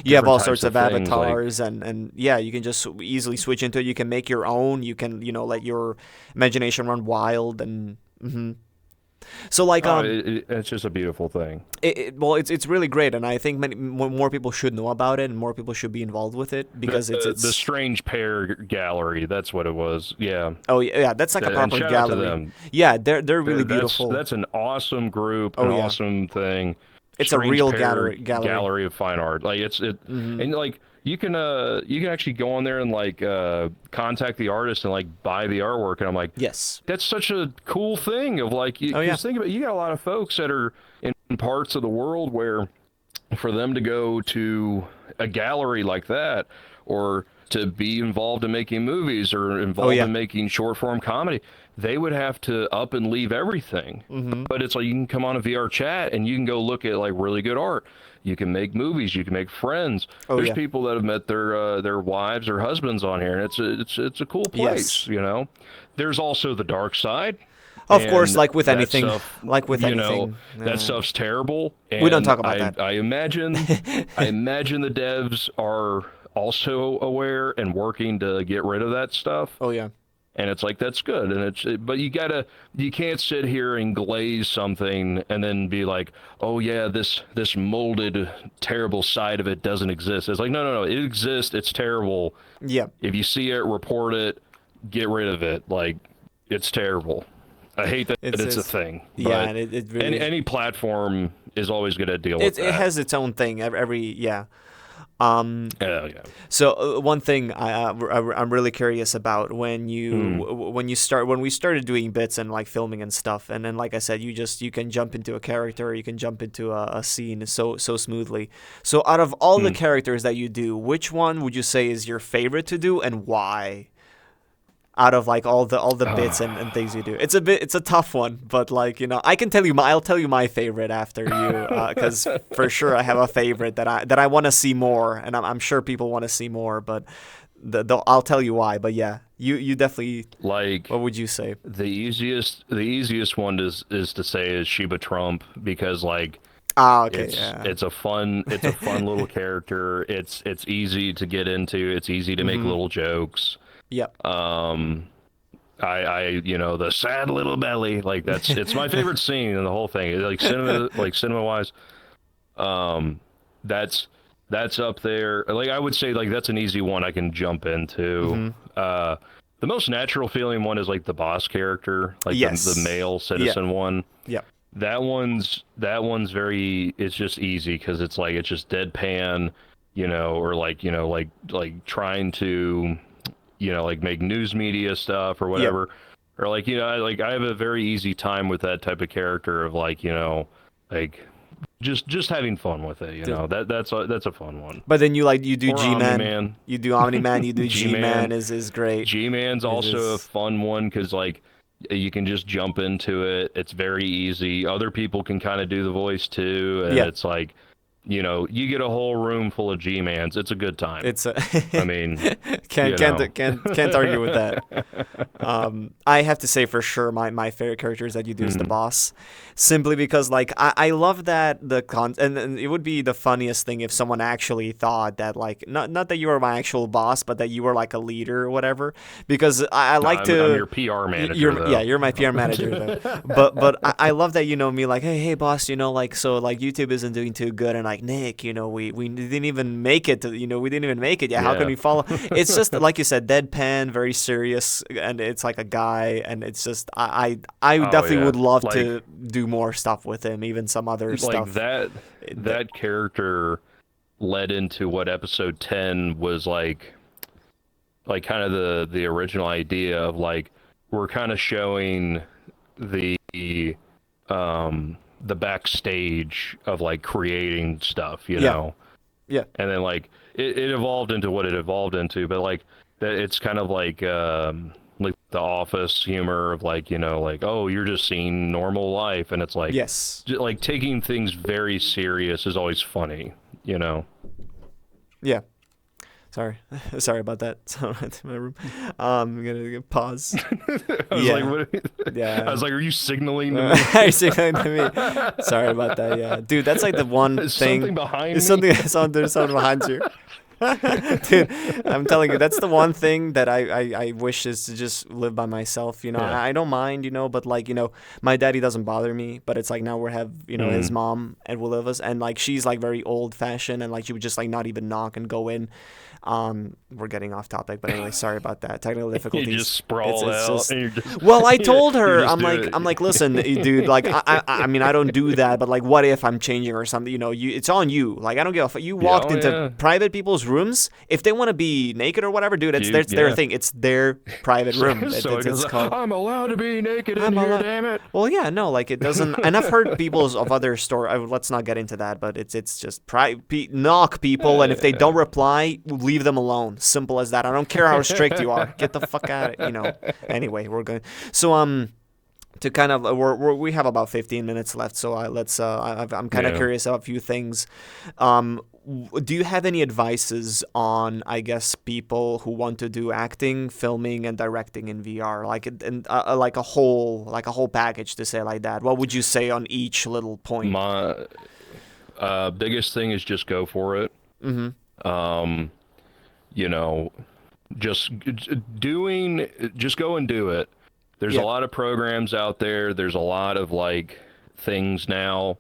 S1: you have all sorts of
S2: things,
S1: avatars, and yeah, you can just easily switch into it. You can make your own. You can let your imagination run wild, and so like
S2: it's just a beautiful thing.
S1: It's really great, and I think more people should know about it, and more people should be involved with it, because it's
S2: the Strange Pair Gallery. That's what it was. Yeah.
S1: Oh yeah, that's like a proper gallery. Yeah, they're really beautiful.
S2: That's an awesome group, awesome thing.
S1: It's Strange a real gallery
S2: of fine art. Like and like you can actually go on there and like contact the artist and like buy the artwork, and I'm like,
S1: Yes.
S2: that's such a cool thing of like,
S1: Oh yeah.
S2: because think about it, you got a lot of folks that are in parts of the world where for them to go to a gallery like that, or to be involved in making movies or involved
S1: yeah.
S2: in making short form comedy, they would have to up and leave everything. But it's like you can come on a VR chat and you can go look at like really good art. You can make movies. You can make friends.
S1: Oh
S2: There's
S1: yeah.
S2: people that have met their wives or husbands on here, and it's a cool place.
S1: Yes.
S2: You know, there's also the dark side.
S1: Of course,
S2: And
S1: like with
S2: that
S1: anything,
S2: stuff,
S1: like with
S2: you
S1: anything,
S2: know, that stuff's terrible. And
S1: we don't talk about that.
S2: I imagine the devs are also aware and working to get rid of that stuff.
S1: Oh yeah.
S2: And it's like, that's good. And but you can't sit here and glaze something and then be like, oh yeah, this molded, terrible side of it doesn't exist. It's like, no, it exists. It's terrible.
S1: Yeah.
S2: If you see it, report it, get rid of it. Like, it's terrible. I hate that it's a thing.
S1: Yeah,
S2: But
S1: and it really,
S2: any platform is always going to deal with that.
S1: it has its own thing. Yeah.
S2: Yeah.
S1: So one thing I'm really curious about when we started doing bits and like filming and stuff, and then like I said, you can jump into a character, you can jump into a scene so smoothly. So out of all the characters that you do, which one would you say is your favorite to do, and why? Out of like all the bits and things you do, it's a tough one, but like, you know, I'll tell you my favorite after you, because for sure I have a favorite that I want to see more, and I'm sure people want to see more, but I'll tell you why. But yeah, you definitely,
S2: like,
S1: what would you say?
S2: The easiest one is to say is Sheba Trump, because like,
S1: Okay,
S2: it's a fun little character. It's easy to get into. It's easy to make little jokes.
S1: Yep.
S2: I you know, the sad little belly, like it's my favorite scene in the whole thing. Like cinema wise, that's up there. Like, I would say like that's an easy one I can jump into. The most natural feeling one is like the boss character, like the male citizen one.
S1: Yep.
S2: That one's very, it's just easy because it's like, it's just deadpan, you know, or like, you know, like trying to, you know, like make news media stuff or whatever. Or like, you know, like I have a very easy time with that type of character of like, you know, like just having fun with it, you know. That's a fun one.
S1: But then you do
S2: Or
S1: G-Man. You do Omni-Man, you do G-Man is great.
S2: G-Man's also a fun one because like you can just jump into it. It's very easy. Other people can kind of do the voice too, and it's like, you know, you get a whole room full of G-Mans. It's a good time. I mean,
S1: can't argue with that. I have to say for sure my favorite characters that you do is the boss, simply because like I love that and it would be the funniest thing if someone actually thought that like not that you were my actual boss, but that you were like a leader or whatever. Because I'm
S2: your PR manager.
S1: You're my PR manager though. But I love that, you know, me like, hey boss, you know, like, so like YouTube isn't doing too good, and like, Nick, you know, we didn't even make it. We didn't even make it. Yeah, how can we follow? It's just like you said, deadpan, very serious, and it's like a guy, and it's just I definitely would love to do more stuff with him, even some other stuff.
S2: Like that character led into what episode 10 was like kind of the original idea of like, we're kind of showing the backstage of like creating stuff, you know. And then like it evolved into what it evolved into, but like it's kind of like the Office humor of like, you know, like, oh, you're just seeing normal life, and it's like, like taking things very serious is always funny, you know.
S1: Sorry about that. So that's my room. I'm gonna pause.
S2: I was like, are you signaling to me?
S1: Are you signaling to me? Sorry about that. Yeah, dude, that's like the one thing.
S2: Something behind me.
S1: There's something behind you. Dude, I'm telling you, that's the one thing that I wish is to just live by myself, you know. I don't mind, you know, but like, you know, my daddy doesn't bother me, but it's like now we have, you know, his mom and will live us, and like she's like very old fashioned, and like she would just like not even knock and go in. We're getting off topic, but anyway, sorry about that. Technical difficulties.
S2: You just sprawl out.
S1: Well, I told her, I'm like, listen, dude, like, I mean, I don't do that, but like, what if I'm changing or something? You know, it's on you. Like, I don't give a fuck. You walked into private people's rooms, if they want to be naked or whatever, dude, it's their thing. It's their private room.
S2: It's called, I'm allowed to be naked in here, damn it.
S1: Well, yeah, no, like it doesn't. And I've heard people's of other stories. Let's not get into that, but it's just knock people, and if they don't reply, leave them alone. Simple as that. I don't care how strict you are. Get the fuck out of it. Anyway, we're going. So to kind of we have about 15 minutes left, so let's I'm kind of curious about a few things. Do you have any advices on, I guess, people who want to do acting, filming, and directing in VR, like a whole package, to say like that? What would you say on each little point?
S2: My biggest thing is just go for it. Just go and do it. There's a lot of programs out there. There's a lot of like things now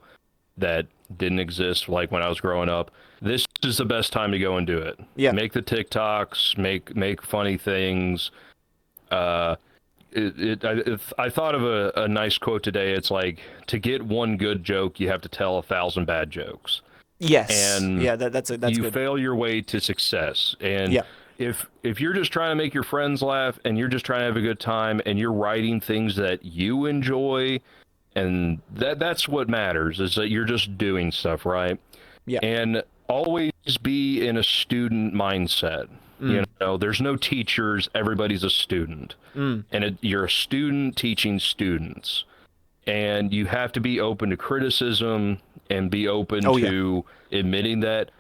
S2: that didn't exist like when I was growing up. This is the best time to go and do it.
S1: Yeah.
S2: Make the TikToks, make funny things. I thought of a nice quote today. It's like, to get one good joke, you have to tell 1,000 bad jokes.
S1: Yes.
S2: And
S1: that's
S2: you
S1: good.
S2: fail your way to success. And if you're just trying to make your friends laugh and you're just trying to have a good time and you're writing things that you enjoy, and that's what matters, is that you're just doing stuff, right?
S1: Yeah.
S2: And always be in a student mindset. There's no teachers. Everybody's a student. And you're a student teaching students. And you have to be open to criticism and be open to admitting that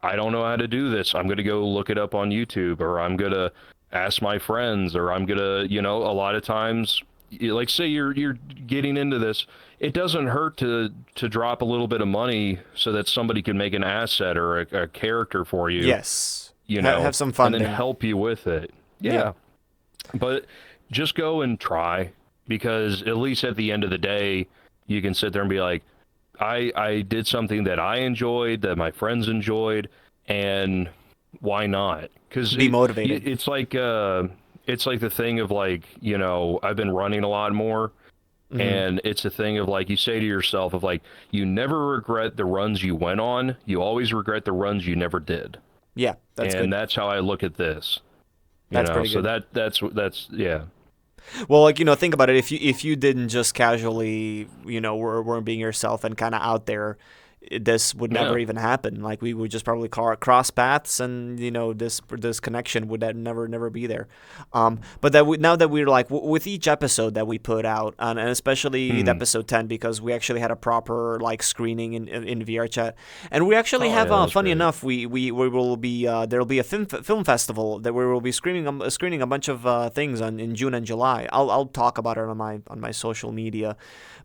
S2: I don't know how to do this. I'm going to go look it up on YouTube, or I'm going to ask my friends, or I'm going to, a lot of times, like say you're getting into this, it doesn't hurt to drop a little bit of money so that somebody can make an asset or a character for you.
S1: Yes. Have some fun
S2: and then help you with it. Yeah. But just go and try, because at least at the end of the day, you can sit there and be like, I did something that I enjoyed, that my friends enjoyed, and why not? Because
S1: be motivated.
S2: It's like the thing of like, I've been running a lot more. And it's a thing of like, you say to yourself of like, you never regret the runs you went on. You always regret the runs you never did.
S1: Yeah, that's good.
S2: And that's how I look at this.
S1: That's pretty good.
S2: So that's yeah.
S1: Well, like, think about it. If you didn't just casually, weren't being yourself and kind of out there, this would never even happen. Like, we would just probably cross paths, and this connection would never be there. But now that we're like with each episode that we put out, and especially episode 10, because we actually had a proper like screening in vrchat, and we actually have funny enough, we will be there'll be a film festival that we will be screening a bunch of things in June and July. I'll talk about it on my social media.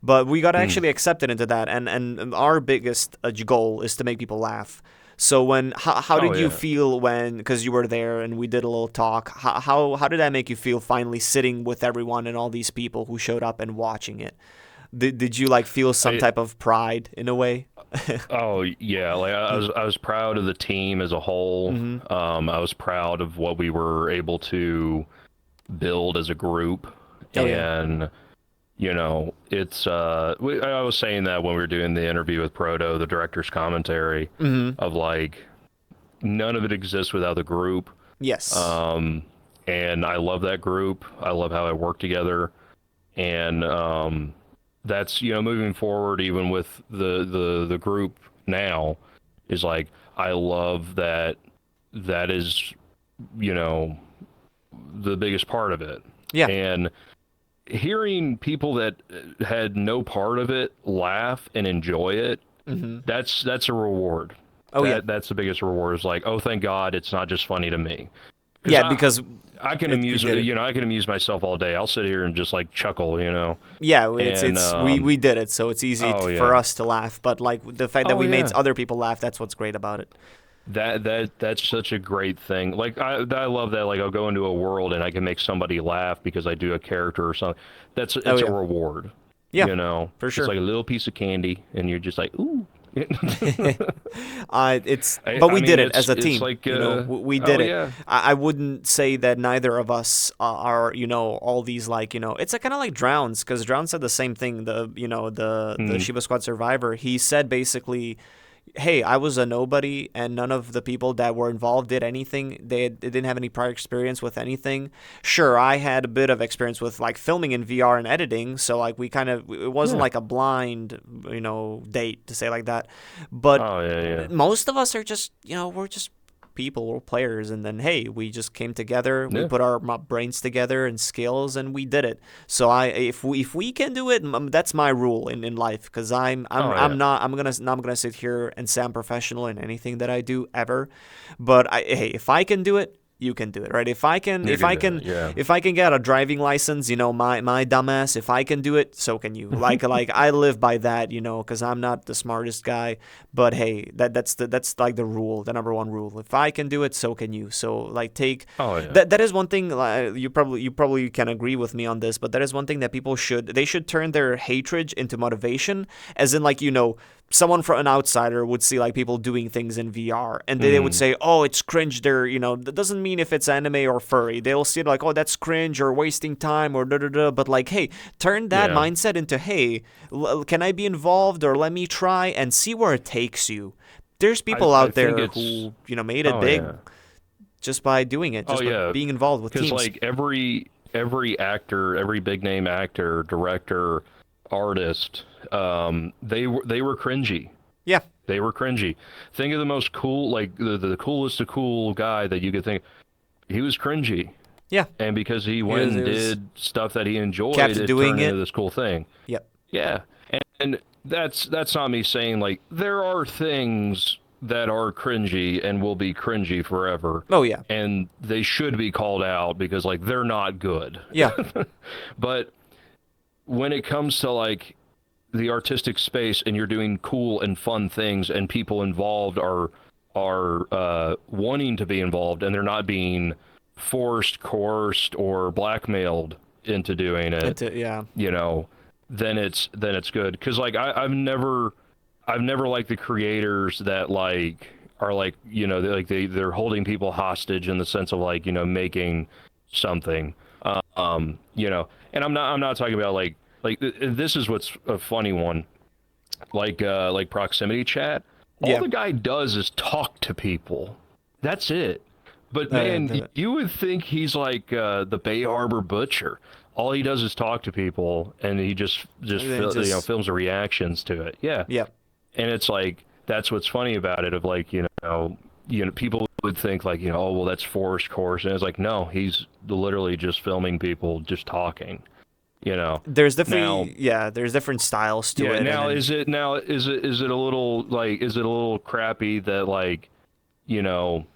S1: But we got actually accepted into that, and our biggest goal is to make people laugh. So how did you feel because you were there and we did a little talk? How did that make you feel, finally sitting with everyone and all these people who showed up and watching it? Did you like feel some type of pride in a way?
S2: Oh yeah, like I was proud of the team as a whole. I was proud of what we were able to build as a group, and. It's I was saying that when we were doing the interview with Proto, the director's commentary, of like, none of it exists without the group.
S1: Yes.
S2: And I love that group. I love how it worked together. And that's, moving forward, even with the group now, is like, I love that is, the biggest part of it.
S1: Yeah.
S2: And hearing people that had no part of it laugh and enjoy it, that's a reward. That's the biggest reward. Is like, oh, thank God it's not just funny to me.
S1: Because
S2: I can amuse I can amuse myself all day. I'll sit here and just like chuckle,
S1: Yeah, we did it, so it's easy for us to laugh. But like the fact that we made other people laugh, that's what's great about it.
S2: That's such a great thing. Like I love that. Like, I'll go into a world and I can make somebody laugh because I do a character or something. It's a reward.
S1: Yeah, for sure.
S2: It's like a little piece of candy, and you're just like, ooh.
S1: We did it as a team. Like, we did it.
S2: Yeah.
S1: I wouldn't say that neither of us are all these like it's kind of like Drowns, because Drowns said the same thing. The Shiba Squad survivor, he said basically, hey, I was a nobody, and none of the people that were involved did anything. They didn't have any prior experience with anything. Sure, I had a bit of experience with like filming in VR and editing, so like we kind of, it wasn't
S2: Yeah.
S1: like a blind, date to say like that. But
S2: Oh yeah, yeah,
S1: most of us are just, we're just people, we're players, and then hey, we just came together, we
S2: yeah.
S1: put our brains together and skills, and we did it. So if we can do it, that's my rule in life, because
S2: Oh yeah.
S1: I'm gonna sit here and say I'm professional in anything that I do ever, but hey, if I can do it, you can do it, right? If I can,
S2: You can do it. Yeah.
S1: if I can get a driving license, my dumbass, if I can do it, so can you. Like I live by that, because I'm not the smartest guy, but hey, that's like the rule, the number one rule. If I can do it, so can you. So like
S2: Oh yeah.
S1: that is one thing. You probably can agree with me on this, but that is one thing that people should turn their hatred into motivation, as in like someone from an outsider would see like people doing things in VR, and they would say, "Oh, it's cringe." That doesn't mean if it's anime or furry. They'll see it like, "Oh, that's cringe or wasting time or da da da." But like, hey, turn that
S2: Yeah.
S1: mindset into, "Hey, can I be involved or let me try and see where it takes you." There's people
S2: I
S1: out
S2: think
S1: there
S2: it's.
S1: who made it
S2: Oh
S1: big
S2: yeah.
S1: just by doing it,
S2: Oh
S1: just by
S2: yeah.
S1: being involved with
S2: Because
S1: teams.
S2: like every actor, every big name actor, director, artist, they were cringy.
S1: Yeah,
S2: They were cringy. Think of the most cool, like the coolest of cool guy that you could think. He was cringy,
S1: yeah.
S2: and because he
S1: It
S2: went
S1: was,
S2: and
S1: it was
S2: did stuff that he enjoyed,
S1: kept
S2: it
S1: doing
S2: turned into
S1: it.
S2: this cool thing.
S1: Yep.
S2: Yeah, and that's not me saying like there are things that are cringy and will be cringy forever,
S1: Oh yeah.
S2: and they should be called out because like they're not good.
S1: Yeah.
S2: But when it comes to like the artistic space and you're doing cool and fun things and people involved are wanting to be involved and they're not being forced, coerced, or blackmailed into doing it,
S1: Yeah.
S2: you know, then it's good. Because like I've never liked the creators that like are like they're holding people hostage in the sense of like making something and I'm not talking about like this is what's a funny one, like proximity chat. All
S1: Yeah.
S2: the guy does is talk to people. That's it. But man, you would think he's like the Bay Harbor Butcher. All he does is talk to people, and he just films the reactions to it. Yeah,
S1: Yeah.
S2: and it's like that's what's funny about it. Of like people would think like oh well that's forced course, and it's like no, he's literally just filming people just talking.
S1: There's
S2: Now,
S1: there's different styles to it.
S2: now
S1: and
S2: is it a little like is it a little crappy that like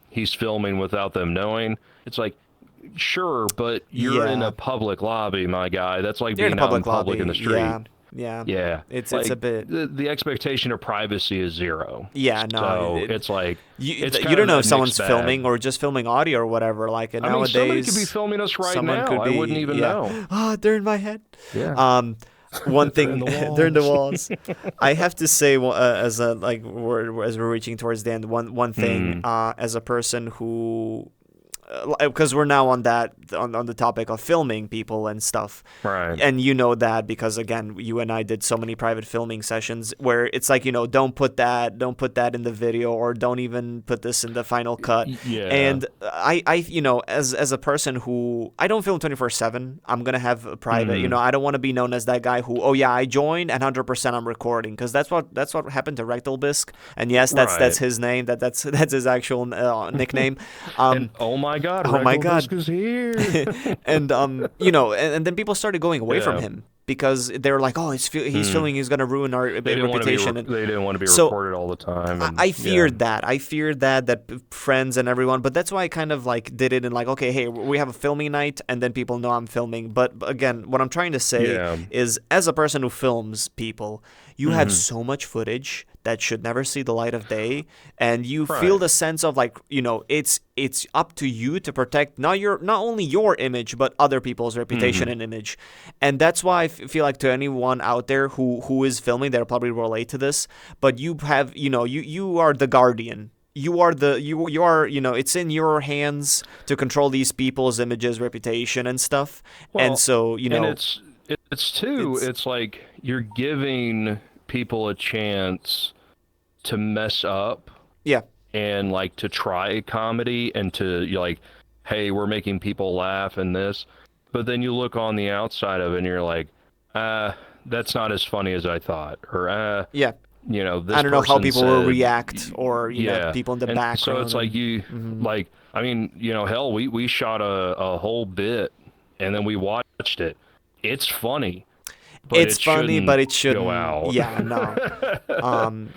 S2: he's filming without them knowing? It's like sure, but you're in
S1: Yeah.
S2: a public lobby, my guy. That's like
S1: You're in a
S2: being out in
S1: public
S2: public
S1: lobby.
S2: in the street.
S1: Yeah. Yeah.
S2: Yeah,
S1: It's
S2: like
S1: a bit.
S2: the expectation of privacy is zero.
S1: Yeah, no.
S2: So it's like it's
S1: You
S2: kind
S1: don't
S2: of
S1: know
S2: that
S1: if someone's
S2: mixed bag.
S1: filming or just filming audio or whatever. Like, and
S2: I mean, somebody could be
S1: nowadays,
S2: filming us right
S1: someone
S2: now.
S1: could
S2: I
S1: be.
S2: wouldn't even
S1: Yeah.
S2: know.
S1: Ah, they're in my head.
S2: Yeah.
S1: One
S2: They're in
S1: thing,
S2: the
S1: they're in the
S2: walls.
S1: walls. I have to say, as we're reaching towards the end, one thing, as a person who, because we're now on the topic of filming people and stuff,
S2: Right.
S1: and you know that because again, you and I did so many private filming sessions where it's like don't put that in the video, or don't even put this in the final cut.
S2: Yeah.
S1: And I as a person who I don't film 24/7, I'm gonna have a private. I don't want to be known as that guy who, oh yeah, I joined and 100% I'm recording, because that's what happened to Rectal Bisc. And yes, that's
S2: Right.
S1: his name. That's his actual nickname.
S2: And oh my God,
S1: oh my
S2: Rectal
S1: God.
S2: Disc is here.
S1: And and then people started going away from
S2: Yeah.
S1: him because they were like, oh, he's filming, he's gonna ruin our
S2: They didn't want to be
S1: reputation.
S2: they didn't want to be
S1: So,
S2: recorded all the time. And,
S1: I feared that. I feared that friends and everyone, but that's why I kind of like did it in like, okay, hey, we have a filming night, and then people know I'm filming. But again, what I'm trying to say
S2: Yeah.
S1: is, as a person who films people, you have so much footage that should never see the light of day, and you feel
S2: Right.
S1: the sense of like, it's up to you to protect not only your image but other people's reputation and image. And that's why I feel like, to anyone out there who is filming, they'll probably relate to this, but you have you are the guardian. You are it's in your hands to control these people's images, reputation, and stuff.
S2: Well,
S1: and so
S2: and it's
S1: it's-
S2: like you're giving people a chance to mess up
S1: Yeah.
S2: and like to try comedy and to like, hey, we're making people laugh and this, but then you look on the outside of it and you're like, that's not as funny as I thought, or
S1: Yeah.
S2: you know,
S1: I
S2: this
S1: don't know how
S2: person
S1: people will
S2: said,
S1: react, or
S2: yeah,
S1: people in the
S2: and
S1: background.
S2: so it's like you like, I mean, you know, hell, we shot a whole bit and then we watched it. It's funny, but
S1: It's
S2: it
S1: funny, but
S2: shouldn't
S1: it
S2: go
S1: shouldn't.
S2: out.
S1: Yeah, no.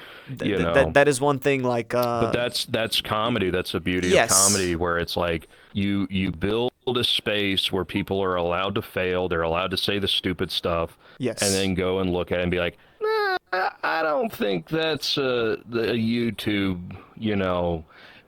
S2: You know,
S1: That is one thing. Like,
S2: but that's comedy. That's the beauty of
S1: yes,
S2: comedy, where it's like you build a space where people are allowed to fail, they're allowed to say the stupid stuff, and
S1: yes.
S2: then go and look at it and be like, nah, I don't think that's the YouTube, you know,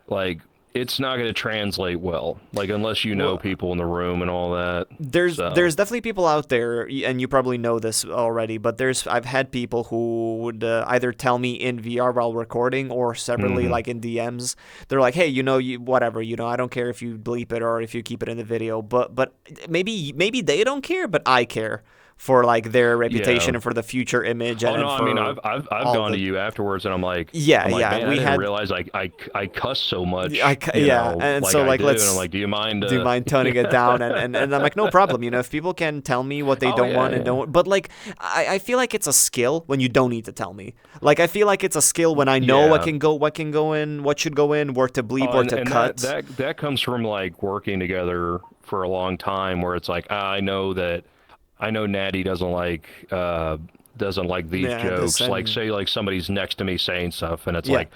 S2: like it's not going to translate well, like unless you know
S1: Well,
S2: people in the room and all that. So
S1: there's definitely people out there, and you probably know this already, but I've had people who would either tell me in VR while recording or separately,
S2: mhm.
S1: like in DMs. They're like, hey, you whatever, I don't care if you bleep it or if you keep it in the video, but maybe they don't care, but I care for like their reputation
S2: Yeah.
S1: and for the future image,
S2: Oh
S1: and
S2: no, I mean
S1: for
S2: I've
S1: all
S2: gone to
S1: the
S2: you afterwards and
S1: yeah,
S2: I'm like,
S1: yeah,
S2: man, I
S1: we
S2: didn't
S1: had
S2: realize I cuss so much, you
S1: yeah,
S2: know,
S1: and
S2: like
S1: so
S2: I
S1: like
S2: do, and I'm
S1: let's
S2: like, do you mind
S1: do you mind toning it down, and I'm like, no problem, if people can tell me what they
S2: Oh
S1: don't
S2: yeah,
S1: want and
S2: yeah.
S1: don't, but like I feel like it's a skill when you don't need to tell me. Like I feel like it's a skill when I know
S2: Yeah.
S1: what can go in, what should go in, where to bleep,
S2: Oh,
S1: where to
S2: and that
S1: cut.
S2: that that comes from like working together for a long time, where it's like, I know Natty doesn't like these
S1: Yeah, this
S2: jokes. Like
S1: and
S2: say like somebody's next to me saying stuff and it's
S1: yeah,
S2: like,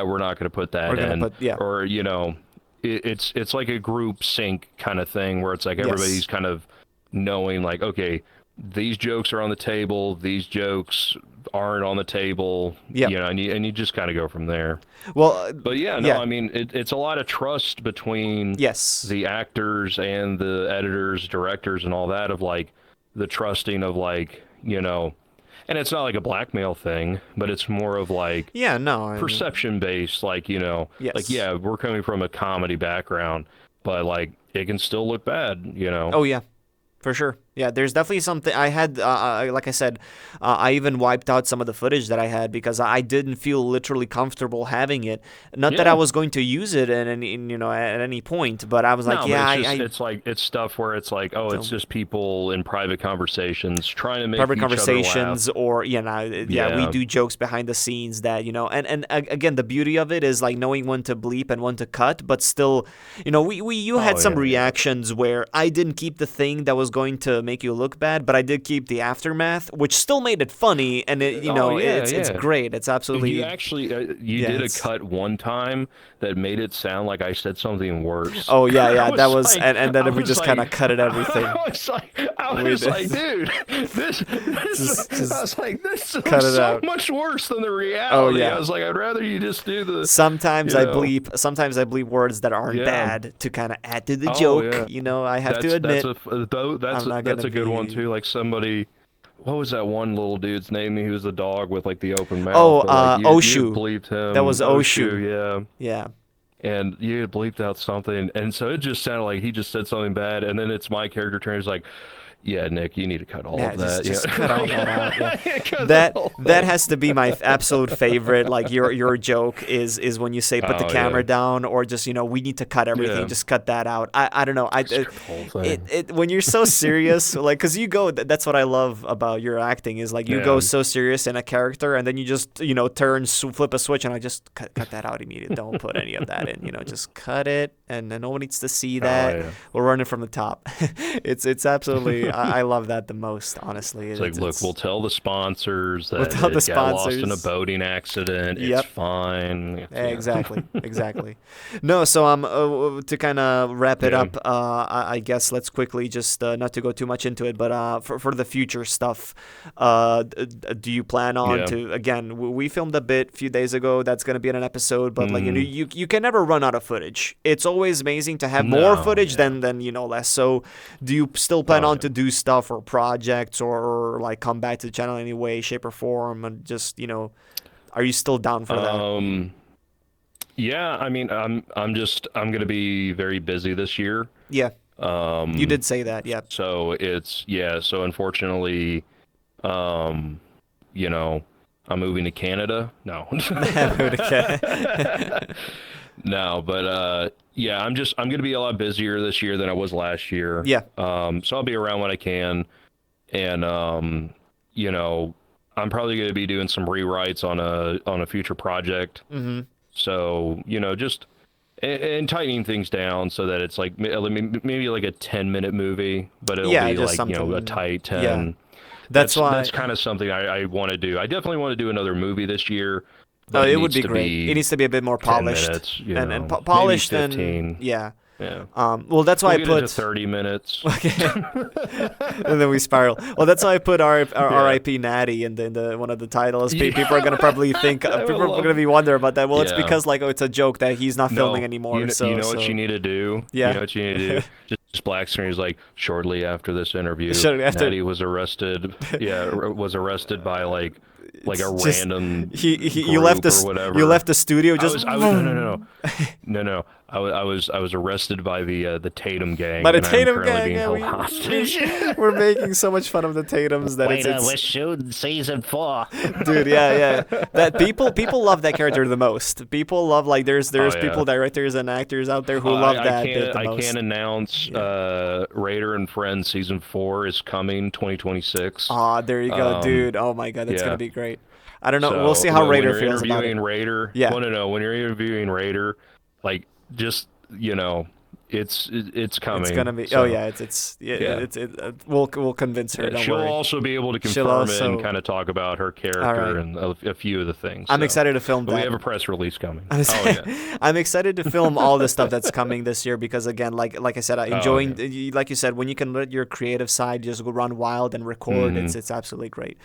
S2: we're not going to put
S1: we're
S2: that
S1: gonna
S2: in,
S1: put yeah,
S2: or you know, it's like a group sync kind of thing where it's like everybody's
S1: yes,
S2: kind of knowing like, okay, these jokes are on the table, these jokes aren't on the table,
S1: yeah.
S2: you know, and you just kind of go from there.
S1: Well,
S2: But yeah, no,
S1: yeah,
S2: I mean, it's a lot of trust between
S1: yes,
S2: the actors and the editors, directors, and all that, of like the trusting of like, you know, and it's not like a blackmail thing, but it's more of like
S1: yeah, no,
S2: perception based, like, you know, like,
S1: yes.
S2: yeah, we're coming from a comedy background, but like it can still look bad, you know.
S1: Oh yeah, for sure. Yeah, there's definitely something I had. Like I said, I even wiped out some of the footage that I had because I didn't feel literally comfortable having it. Not that I
S2: Yeah.
S1: was going to use it at any point, but I was like,
S2: No, but
S1: yeah, I
S2: it's like it's stuff where it's like, oh, it's
S1: don't.
S2: just people in private conversations trying to make
S1: Private
S2: each other laugh.
S1: conversations, or yeah, we
S2: Yeah.
S1: do jokes behind the scenes that again, the beauty of it is like knowing when to bleep and when to cut, but still, you had
S2: Oh
S1: some
S2: yeah, yeah.
S1: reactions where I didn't keep the thing that was going to make you look bad, but I did keep the aftermath, which still made it funny, and
S2: Oh yeah,
S1: it's
S2: yeah.
S1: great. It's
S2: You
S1: absolutely
S2: actually you
S1: yeah,
S2: did a
S1: it's
S2: cut one time that made it sound like I said something worse.
S1: oh yeah, yeah, that was and
S2: I
S1: then we
S2: was
S1: just kind
S2: like,
S1: of cut it everything.
S2: I
S1: We
S2: was
S1: did.
S2: like, dude, I
S1: Just
S2: was like, this
S1: cut
S2: was
S1: it
S2: so
S1: out.
S2: much worse than the
S1: Oh
S2: reality. I
S1: yeah.
S2: was like, I'd rather you just do the,
S1: Sometimes
S2: you
S1: I
S2: know,
S1: bleep. Sometimes I bleep words that aren't
S2: yeah.
S1: bad to kind of add to the
S2: Oh
S1: joke.
S2: yeah.
S1: I have to
S2: That's
S1: admit,
S2: a though
S1: I'm not
S2: that's
S1: gonna
S2: a good one
S1: be.
S2: too. Like somebody, what was that one little dude's name? He was the dog with like the open mouth,
S1: Oh,
S2: but like you had
S1: Oshu.
S2: bleeped
S1: That was
S2: him. Oh
S1: Oshu.
S2: shoot, yeah.
S1: Yeah.
S2: And you had bleeped out something, and so it just sounded like he just said something bad, and then it's my character turn. He's like, "Yeah, Nick, you need to cut all
S1: Yeah,
S2: of
S1: just
S2: that." Yeah,
S1: just cut all that out. Yeah,
S2: cut that
S1: that
S2: whole
S1: that
S2: thing.
S1: has to be my absolute favorite. Like your joke is when you say put the
S2: Oh
S1: camera
S2: yeah,
S1: down, or just we need to cut everything.
S2: yeah.
S1: Just cut that out. I don't know.
S2: Just cut the whole thing.
S1: When you're so serious, like because you go. That's what I love about your acting is like you go
S2: Yeah.
S1: so serious in a character, and then you just flip a switch, and I just cut that out immediately. Don't put any of that in. Just cut it, and no one needs to see
S2: Oh
S1: that.
S2: yeah.
S1: We're running from the top. It's absolutely. I love that the most, honestly.
S2: It's like, look, we'll tell the sponsors
S1: We'll
S2: that
S1: tell the
S2: it got lost in a
S1: sponsors.
S2: boating accident. It's
S1: Yep.
S2: fine. Yeah.
S1: Exactly. Exactly. No, so to kind of wrap it
S2: Yeah.
S1: up, I guess let's quickly just not to go too much into it, but for the future stuff, do you plan on
S2: Yeah.
S1: to again? We filmed a bit a few days ago. That's gonna be in an episode, but like
S2: Mm,
S1: you can never run out of footage. It's always amazing to have more
S2: no.
S1: footage
S2: Yeah.
S1: than less. So, do you still plan
S2: Oh
S1: on
S2: yeah.
S1: to do stuff or projects or like come back to the channel in any way, shape, or form, and just are you still down for that?
S2: Um. Yeah. I mean, I'm gonna be very busy this year.
S1: Yeah, you
S2: Um.
S1: did say that. Yeah.
S2: So it's yeah. So unfortunately, um, you know, I'm moving to Canada. No. No, but yeah, I'm going to be a lot busier this year than I was last year.
S1: Yeah.
S2: So I'll be around when I can, and you know, I'm probably going to be doing some rewrites on a future project.
S1: Mm-hmm.
S2: So, you know, just and tightening things down so that it's like maybe like a 10-minute movie, but it'll be
S1: just
S2: like, you know, a
S1: something.
S2: tight 10.
S1: Yeah. That's why.
S2: That's kind of something I want to do. I definitely want to do another movie this year.
S1: Oh,
S2: But
S1: it would
S2: needs
S1: be
S2: to
S1: great. It needs to be a bit more
S2: 10
S1: polished,
S2: minutes, you
S1: and
S2: know,
S1: polished
S2: maybe
S1: and
S2: 15.
S1: yeah.
S2: Yeah.
S1: Well, that's why
S2: We'll
S1: I
S2: get
S1: put
S2: into 30 minutes.
S1: Okay. And then we spiral. Well, that's why I put our R.I.P. Natty in the one of the titles. People are gonna probably think people are gonna be wondering about that. Well, it's because like it's a joke that he's not filming anymore.
S2: You know what you need to do?
S1: Yeah.
S2: You know what you need to do? Just black screen is like shortly after this interview,
S1: Natty
S2: was arrested. Yeah, was arrested by like a random
S1: you left the
S2: or whatever.
S1: You left the studio just
S2: no. I was arrested by the Tatum gang.
S1: By the
S2: and
S1: Tatum
S2: I'm currently
S1: gang,
S2: being held hostage.
S1: we're making so much fun of the Tatums that
S3: we're shooting season 4.
S1: Dude, yeah. That people love that character the most. People love like there's people, directors and actors out there who love that bit the most.
S2: I can announce Raider and Friends season 4 is coming 2026.
S1: There you go, dude. Oh my god, that's gonna be great. I don't know.
S2: So,
S1: we'll see how Raider feels about it.
S2: Raider,
S1: yeah.
S2: No. When you're interviewing Raider, like just it's coming.
S1: It's gonna be.
S2: So,
S1: we'll convince her. Don't
S2: she'll
S1: worry.
S2: also be able to confirm it and kind of talk about her character and a few of the things.
S1: I'm excited to film that.
S2: We have a press release coming.
S1: I'm excited to film all the stuff that's coming this year because again, like I said, I enjoying like you said, when you can let your creative side just go run wild and record, it's absolutely great.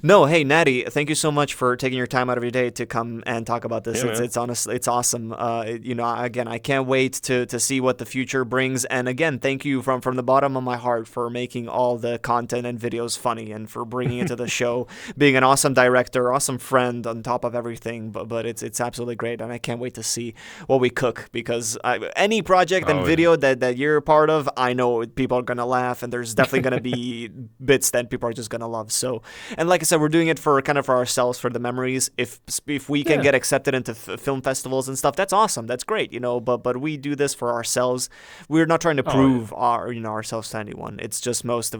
S1: No, hey Natty, thank you so much for taking your time out of your day to come and talk about this. It's honestly, it's awesome. Again, I can't wait to see what the future brings. And again, thank you from the bottom of my heart for making all the content and videos funny and for bringing it to the show, being an awesome director, awesome friend on top of everything. But it's absolutely great, and I can't wait to see what we cook because any project and video that you're a part of, I know people are gonna laugh, and there's definitely gonna be bits that people are just gonna love. So, and like I said, we're doing it for ourselves, for the memories. If we can get accepted into film festivals and stuff, that's awesome. That's great, But we do this for ourselves. We're not trying to prove ourselves to anyone. It's just most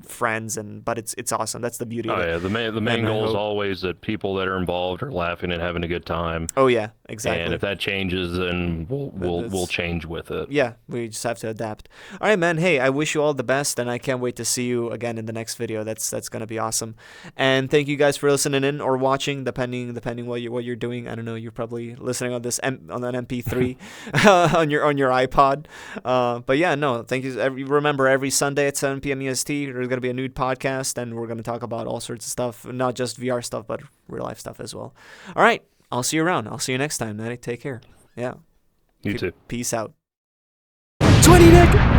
S1: friends, but it's awesome. That's the beauty of it.
S2: The main goal is always that people that are involved are laughing and having a good time.
S1: Oh yeah, exactly.
S2: And if that changes, then we'll change with it.
S1: Yeah, we just have to adapt. All right, man. Hey, I wish you all the best, and I can't wait to see you again in the next video. That's gonna be awesome. And thank you guys for listening in or watching, depending what you're doing. I don't know. You're probably listening on this on an MP3 on your iPod. But yeah, no, thank you. Remember, every Sunday at 7 p.m. EST, there's gonna be a new podcast, and we're gonna talk about all sorts of stuff, not just VR stuff, but real life stuff as well. All right, I'll see you around. I'll see you next time, Natty. Take care. Yeah.
S2: You too.
S1: Peace out. 20 Nick.